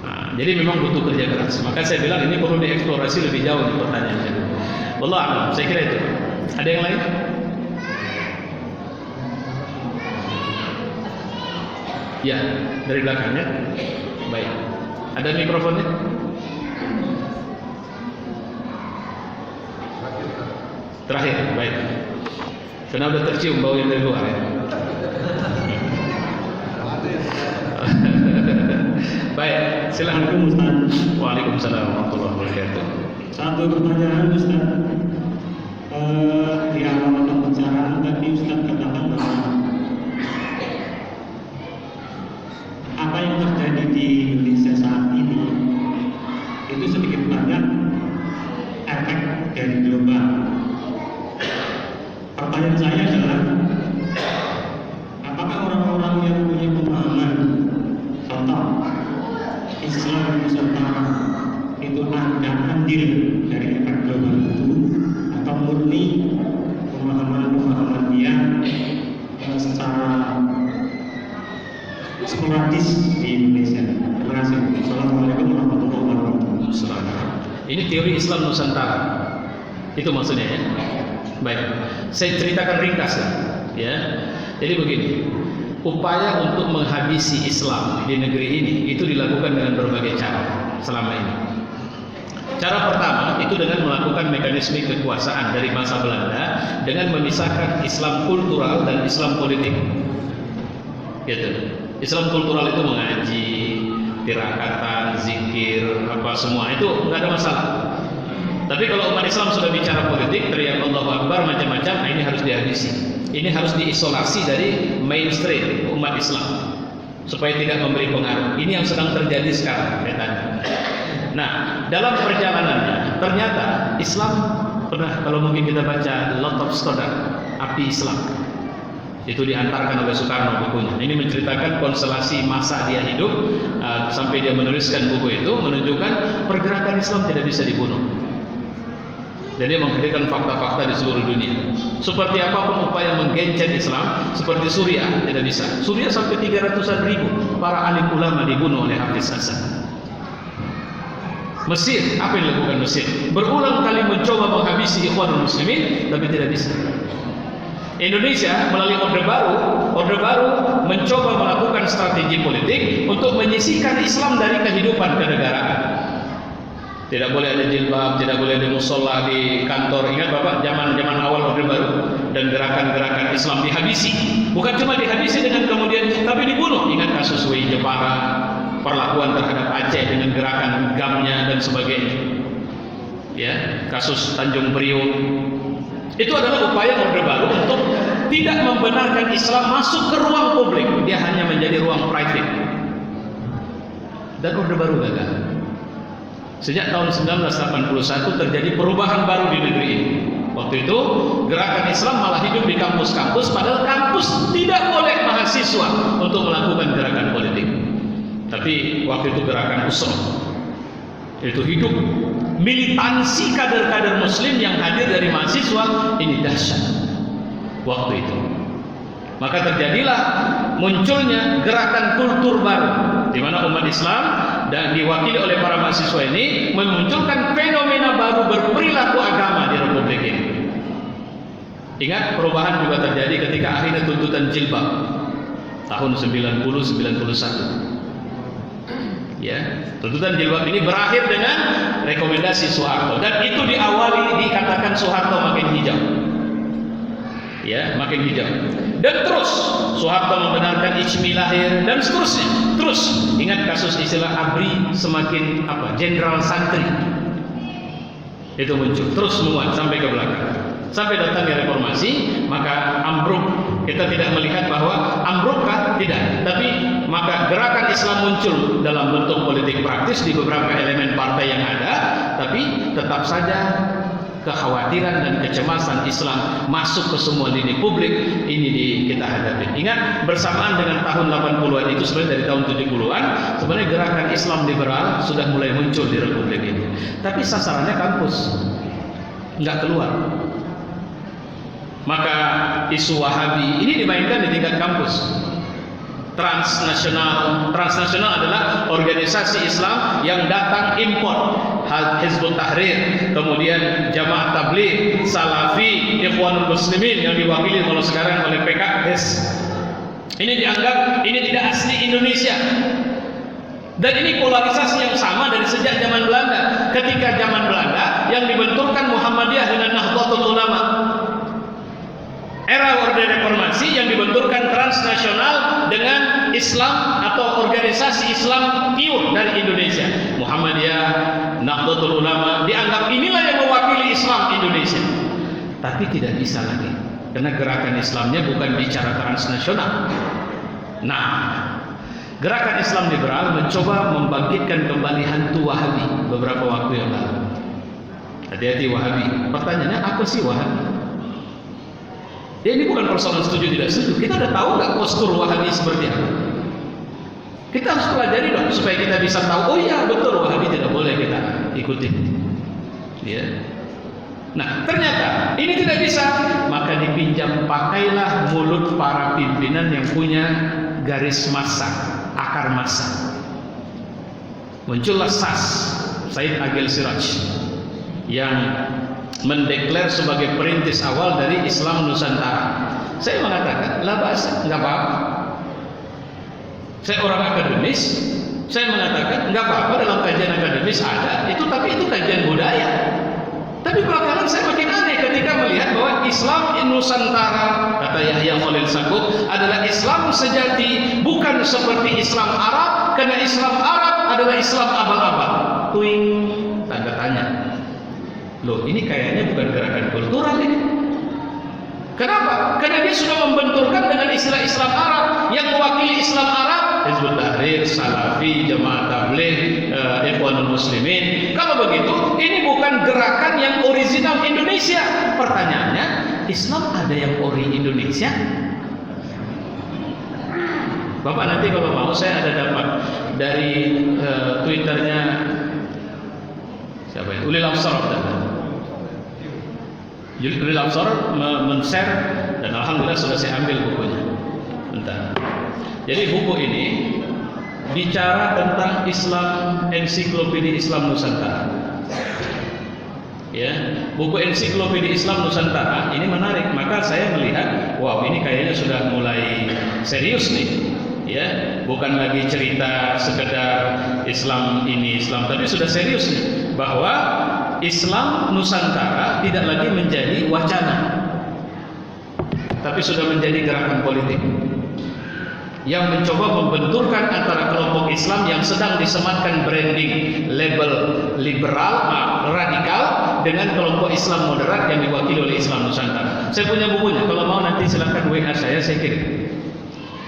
Nah, jadi memang butuh kerja keras. Maka saya bilang ini perlu dieksplorasi lebih jauh di pertanyaannya. Wallahu a'lam. Saya kira itu. Ada yang lain? Ya, dari belakangnya. Baik. Ada mikrofonnya? Terakhir, baik. Karena udah tercium bau yang dari luar ya. Baik, silakan Ustaz. Waalaikumsalam warahmatullahi wabarakatuh. Satu pertanyaan Ustaz. Di awal pembicaraan tadi Ustaz katakan bahwa apa yang terjadi di Indonesia saat ini itu sedikit banyak efek dari global. Pertanyaan saya adalah, apakah orang-orang yang punya pemahaman contoh Islam Nusantara itu ada andil dari efek global itu, atau murni pemahaman-pemahaman dia secara sporadis di Indonesia? Terima kasih. Assalamualaikum warahmatullahi wabarakatuh. Ini teori Islam Nusantara. Itu maksudnya ya. Baik, saya ceritakan ringkas ya. Jadi begini, upaya untuk menghabisi Islam di negeri ini itu dilakukan dengan berbagai cara selama ini. Cara pertama itu dengan melakukan mekanisme kekuasaan dari masa Belanda dengan memisahkan Islam kultural dan Islam politik. Gitu. Islam kultural itu mengaji, tirakatan, zikir, apa semua itu nggak ada masalah. Tapi kalau umat Islam sudah bicara politik, teriak Allahu Akbar macam-macam, nah ini harus dihabisi. Ini harus diisolasi dari mainstream umat Islam supaya tidak memberi pengaruh. Ini yang sedang terjadi sekarang katanya. Nah, dalam perjalanannya ternyata Islam pernah, kalau mungkin kita baca Lot of Stoddard, Api Islam. Itu diantarkan oleh Soekarno bukunya. Ini menceritakan konstelasi masa dia hidup sampai dia menuliskan buku itu, menunjukkan pergerakan Islam tidak bisa dibunuh. Dan dia menghadirkan fakta-fakta di seluruh dunia. Seperti apapun upaya menggencet Islam, seperti Suriah tidak bisa. Suriah sampai 300-an ribu para alim ulama dibunuh oleh Hafiz Hasan. Mesir, apa yang dilakukan Mesir? Berulang kali mencoba menghabisi Ikhwanul Muslimin, tapi tidak bisa. Indonesia melalui Orde Baru mencoba melakukan strategi politik untuk menyisihkan Islam dari kehidupan kenegaraan. Tidak boleh ada jilbab, tidak boleh ada musola di kantor. Ingat Bapak, zaman awal Orde Baru dan gerakan-gerakan Islam dihabisi. Bukan cuma dihabisi dengan kemudian, tapi dibunuh. Ingat kasus W.I. Jepara, perlakuan terhadap Aceh dengan gerakan GAM-nya dan sebagainya. Ya, kasus Tanjung Priok. Itu adalah upaya Orde Baru untuk tidak membenarkan Islam masuk ke ruang publik. Dia hanya menjadi ruang private. Dan Orde Baru gagal. Sejak tahun 1981 terjadi perubahan baru di negeri ini. Waktu itu gerakan Islam malah hidup di kampus-kampus, padahal kampus tidak boleh mahasiswa untuk melakukan gerakan politik. Tapi waktu itu gerakan Usra itu hidup. Militansi kader-kader Muslim yang hadir dari mahasiswa ini dahsyat waktu itu. Maka terjadilah munculnya gerakan kultur baru, di mana umat Islam dan diwakili oleh para mahasiswa ini memunculkan fenomena baru berperilaku agama di Republik ini. Ingat, perubahan juga terjadi ketika akhirnya tuntutan jilbab tahun 90-91. Ya, tuntutan jilbab ini berakhir dengan rekomendasi Soeharto, dan itu diawali dikatakan Soeharto makin hijau. Ya, makin hijau. Dan terus Soeharto membenarkan Ijmi lahir dan seterusnya. Terus ingat kasus istilah ABRI semakin jenderal santri. Itu muncul terus semua sampai ke belakang. Sampai datangnya reformasi, maka ambruk. Kita tidak melihat bahwa ambrukkah, tidak, tapi maka gerakan Islam muncul dalam bentuk politik praktis di beberapa elemen partai yang ada, tapi tetap saja kekhawatiran dan kecemasan Islam masuk ke semua lini publik ini kita hadapi. Ingat, bersamaan dengan tahun 80-an itu, sebenarnya dari tahun 70-an sebenarnya gerakan Islam liberal sudah mulai muncul di Republik ini, tapi sasarannya kampus, nggak keluar. Maka isu Wahabi ini dimainkan di tingkat kampus. Transnasional adalah organisasi Islam yang datang import, Hizbut Tahrir, kemudian Jamaah Tabligh, Salafi, Ikhwanul Muslimin yang diwakili kalau sekarang oleh PKS. Ini dianggap ini tidak asli Indonesia. Dan ini polarisasi yang sama dari sejak zaman Belanda. Ketika zaman Belanda yang dibenturkan Muhammadiyah dengan Nahdlatul Ulama. Era Orde Reformasi yang dibenturkan transnasional dengan Islam atau organisasi Islam pure dari Indonesia. Muhammadiyah, Nahdlatul Ulama dianggap inilah yang mewakili Islam Indonesia. Tapi tidak bisa lagi, karena gerakan Islamnya bukan bicara transnasional. Nah, gerakan Islam liberal mencoba membangkitkan kembali hantu Wahabi beberapa waktu yang lalu. Hati-hati Wahabi. Pertanyaannya, apa sih Wahabi? Ya, ini bukan persoalan setuju tidak setuju. Kita udah tahu nggak postur Wahabi seperti apa? Kita harus pelajari dong supaya kita bisa tahu. Oh iya betul, Wahabi tidak boleh kita ikuti. Ya. Nah, ternyata ini tidak bisa. Maka dipinjam pakailah mulut para pimpinan yang punya garis massa, akar massa. Muncullah SAS, Said Agil Siraj, yang mendeklar sebagai perintis awal dari Islam Nusantara. Saya mengatakan, lah bahasa, nggak apa-apa. Saya orang akademis, saya mengatakan nggak apa-apa dalam kajian akademis ada itu, tapi itu kajian budaya. Tapi belakangan saya makin aneh ketika melihat bahwa Islam Nusantara, kata Yahya Khalil Stakuf, adalah Islam sejati, bukan seperti Islam Arab, karena Islam Arab adalah Islam abal-abal. Tuing, tanda tanya. Loh, ini kayaknya bukan gerakan kultural ini. Kenapa? Karena dia sudah membenturkan dengan istilah Islam Arab. Yang mewakili Islam Arab, Hizbut Tahrir, Salafi, Jamaah Tabligh, Ikhwanul Muslimin. Kalau begitu, ini bukan gerakan yang original Indonesia. Pertanyaannya, Islam ada yang ori Indonesia? Bapak nanti kalau mau saya ada dapat dari Twitternya siapa ya? Ulil Absar. Ulil Absar men-share dan alhamdulillah sudah saya ambil bukunya. Bentar. Jadi buku ini bicara tentang Islam, ensiklopedia Islam Nusantara. Ya, buku ensiklopedia Islam Nusantara ini menarik. Maka saya melihat, wow, ini kayaknya sudah mulai serius nih. Ya, bukan lagi cerita sekedar Islam ini Islam, tapi sudah serius nih bahwa Islam Nusantara tidak lagi menjadi wacana, tapi sudah menjadi gerakan politik yang mencoba membenturkan antara kelompok Islam yang sedang disematkan branding label liberal, radikal, dengan kelompok Islam moderat yang diwakili oleh Islam Nusantara. Saya punya bukunya, kalau mau nanti silakan WA saya kirim.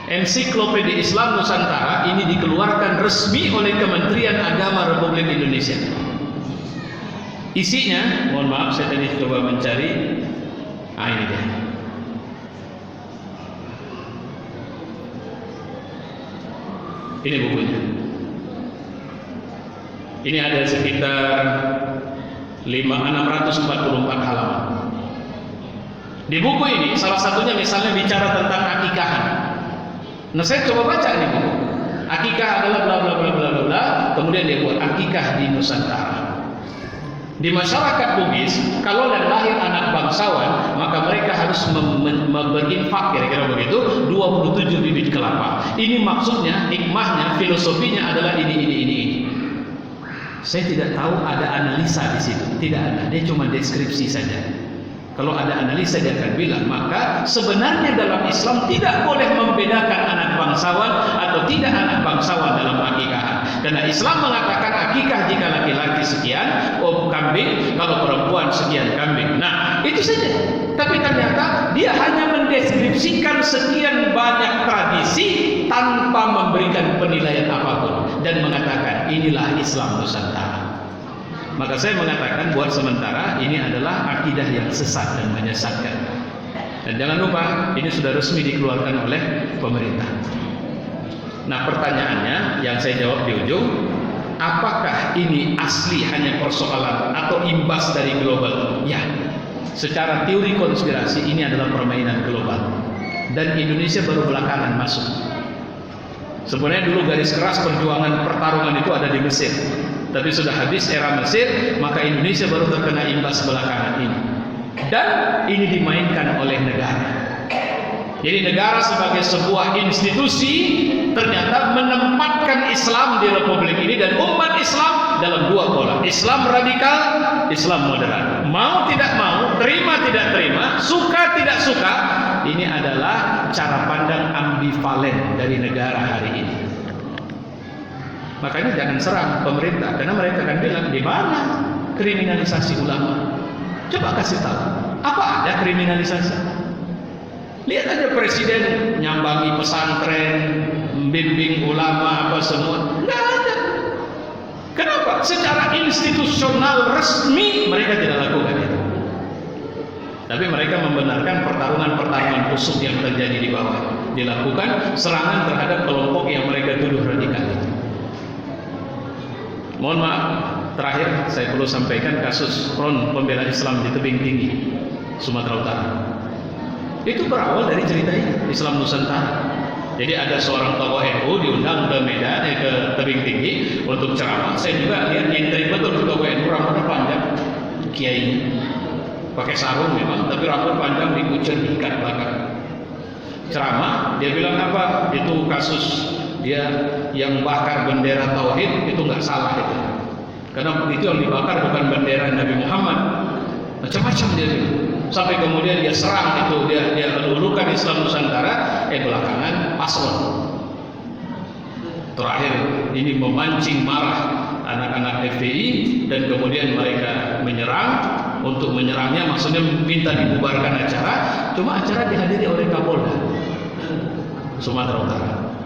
Ensiklopedia Islam Nusantara ini dikeluarkan resmi oleh Kementerian Agama Republik Indonesia. Isinya, mohon maaf saya tadi coba mencari. Ini dia. Ini bukunya. Ini ada sekitar 644 halaman. Di buku ini salah satunya misalnya bicara tentang akikahan. Nah, saya coba baca nih buku. Akikah adalah bla bla bla bla bla. Kemudian dia buat akikah di Nusantara. Di masyarakat Bugis, kalau yang lahir anak bangsawan, maka mereka harus berinfak, kira-kira begitu, 27 bibit kelapa. Ini maksudnya, hikmahnya, filosofinya adalah ini. Saya tidak tahu ada analisa di situ, tidak ada. Dia cuma deskripsi saja. Kalau ada analisa dia akan bilang, maka sebenarnya dalam Islam tidak boleh membedakan anak bangsawan atau tidak anak bangsawan dalam akikah. Karena Islam mengatakan akikah jika laki-laki sekian, kambing, kalau perempuan sekian kambing. Nah, itu saja. Tapi ternyata dia hanya mendeskripsikan sekian banyak tradisi tanpa memberikan penilaian apapun dan mengatakan inilah Islam Nusantara. Maka saya mengatakan buat sementara ini adalah akidah yang sesat dan menyesatkan. Dan jangan lupa ini sudah resmi dikeluarkan oleh pemerintah. Nah, pertanyaannya yang saya jawab di ujung, apakah ini asli hanya persoalan atau imbas dari global? Ya, secara teori konspirasi ini adalah permainan global dan Indonesia baru belakangan masuk. Sebenarnya dulu garis keras perjuangan pertarungan itu ada di Mesir, tapi sudah habis era Mesir, maka Indonesia baru terkena imbas belakangan ini. Dan ini dimainkan oleh negara. Jadi negara sebagai sebuah institusi ternyata menempatkan Islam di Republik ini dan umat Islam dalam dua pola, Islam radikal Islam moderat. Mau tidak mau, terima tidak terima, suka tidak suka, ini adalah cara pandang ambivalen dari negara hari ini. Makanya jangan serang pemerintah, karena mereka akan bilang, di mana kriminalisasi ulama? Coba kasih tahu, apa ada kriminalisasi? Lihat aja presiden nyambangi pesantren, membimbing ulama apa semua, nggak ada. Kenapa? Secara institusional resmi mereka tidak lakukan itu. Tapi mereka membenarkan pertarungan-pertarungan busuk yang terjadi di bawah. Dilakukan serangan terhadap kelompok yang mereka tuduh radikal itu. Mohon maaf, terakhir saya perlu sampaikan kasus Front Pembela Islam di Tebing Tinggi, Sumatera Utara. Itu berawal dari cerita ini, Islam Nusantara. Jadi ada seorang tokoh NU diundang ke Medan, ke Tebing Tinggi untuk ceramah. Saya juga lihat nyentrik betul tokoh NU, rambutnya panjang, kiainya pakai sarung memang, tapi rambut panjang dikucur diikat belakang. Ceramah, dia bilang apa? Itu kasus dia yang bakar bendera tauhid itu nggak salah itu, karena itu yang dibakar bukan bendera Nabi Muhammad. Macam-macam dia bilang. Sampai kemudian dia serang itu, dia lulukan Islam Nusantara, belakangan paslon. Terakhir ini memancing marah anak-anak FPI dan kemudian mereka menyerang. Untuk menyerangnya maksudnya minta dibubarkan acara, cuma acara dihadiri oleh Kapolda Sumatera Utara.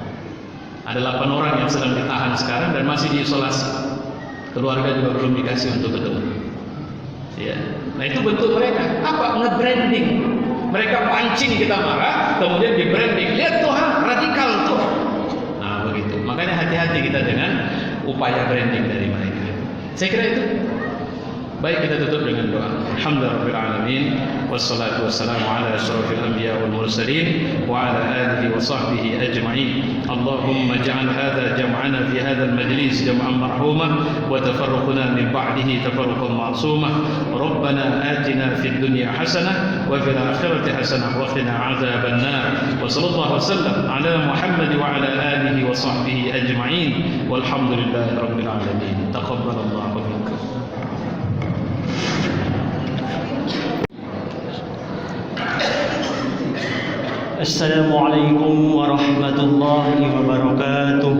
Ada 8 orang yang sedang ditahan sekarang dan masih diisolasi. Keluarga juga belum dikasih untuk ketemu. Ya. Nah itu bentuk mereka apa? Nge-branding. Mereka pancing kita marah, kemudian di-branding. Lihat tuh, radikal tuh. Nah begitu. Makanya hati-hati kita dengan upaya branding dari mereka. Saya kira itu. Baik, kita tutup dengan doa. Alhamdulillahirabbil alamin wassalatu wassalamu ala asyrafil anbiya wal mursalin wa ala alihi wa sahbihi ajma'in. Allahumma ij'al hadha jam'ana fi hadha al majlis jam'an marhuma wa tafarruquna min ba'dihi tafarruqan ma'suma. Rabbana atina fid dunya hasanah wa fil akhirati hasanah wa qina 'adzaban nar. Wa sallallahu wasallam ala Muhammad wa ala alihi wa sahbihi ajma'in. Walhamdulillahirabbil alamin. Taqabbalallahu minkum. Assalamualaikum warahmatullahi wabarakatuh.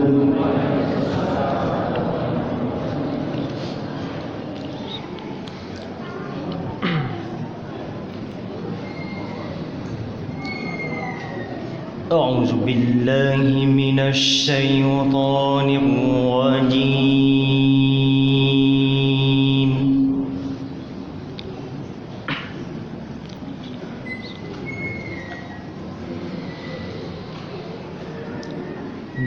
A'udzu billahi minasy syaithanir rajim.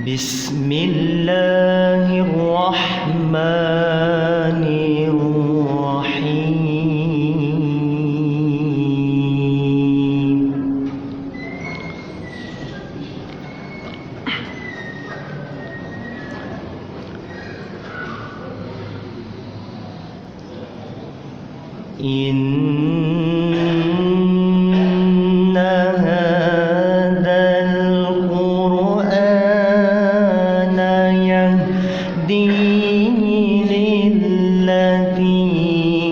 Bismillahirrahmanirrahim. Inna hadzal Qur'ana yahdi lillati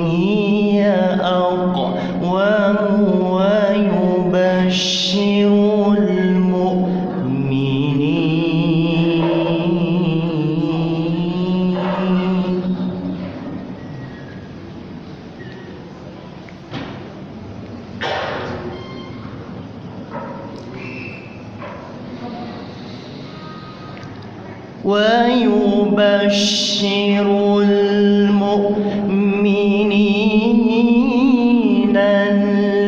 hiya aqwam wa yubashshirul mu'minin. ويبشر المؤمنين الذين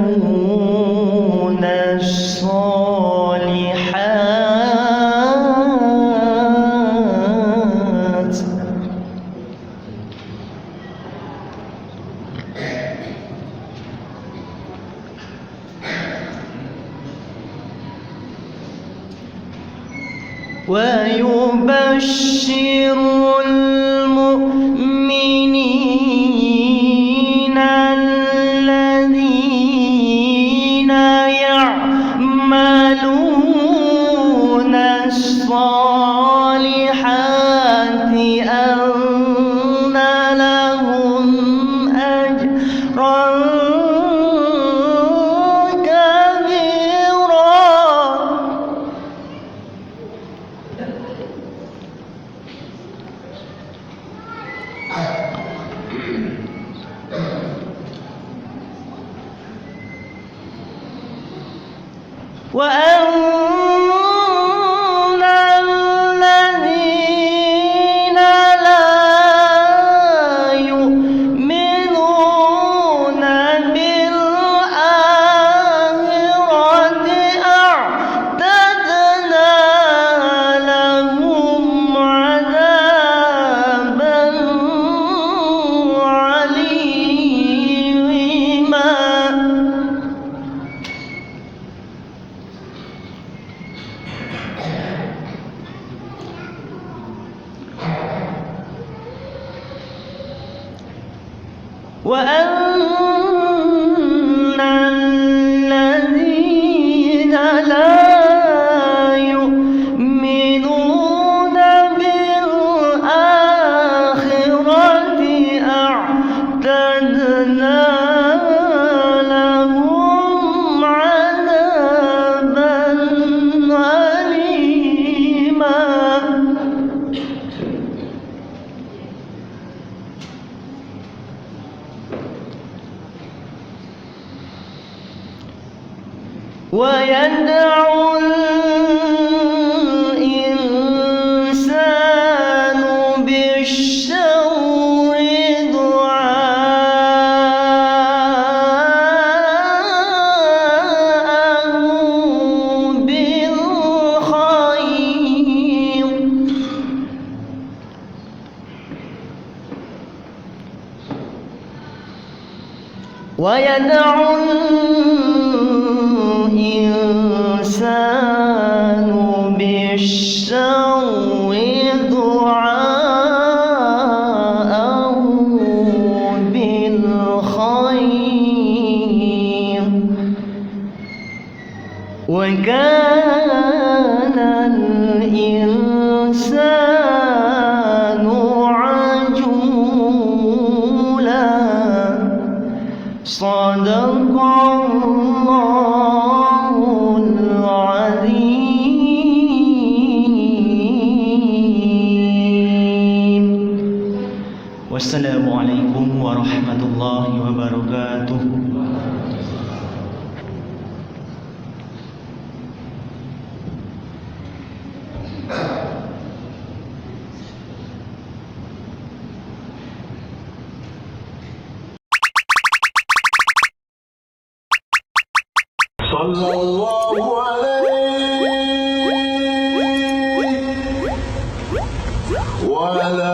يعملون الصالحات ويبشر المؤمنين الذين يعملون الصالحات وأن الذين لا يؤمنون بالآخرة أعتدنا لهم عذابا عليما. وأن الذين لا يؤمنون بالآخرة أعتدنا لهم عذابا أليما. ويدعو الإنسان بالشر دعاءه بالخير. ويدعو الإنسان بالشر دعاءه بالخير. وكان الإنسان عجولا. صدق الله العظيم. والسلام عليكم ورحمة الله وبركاته. صلى الله عليه وعلى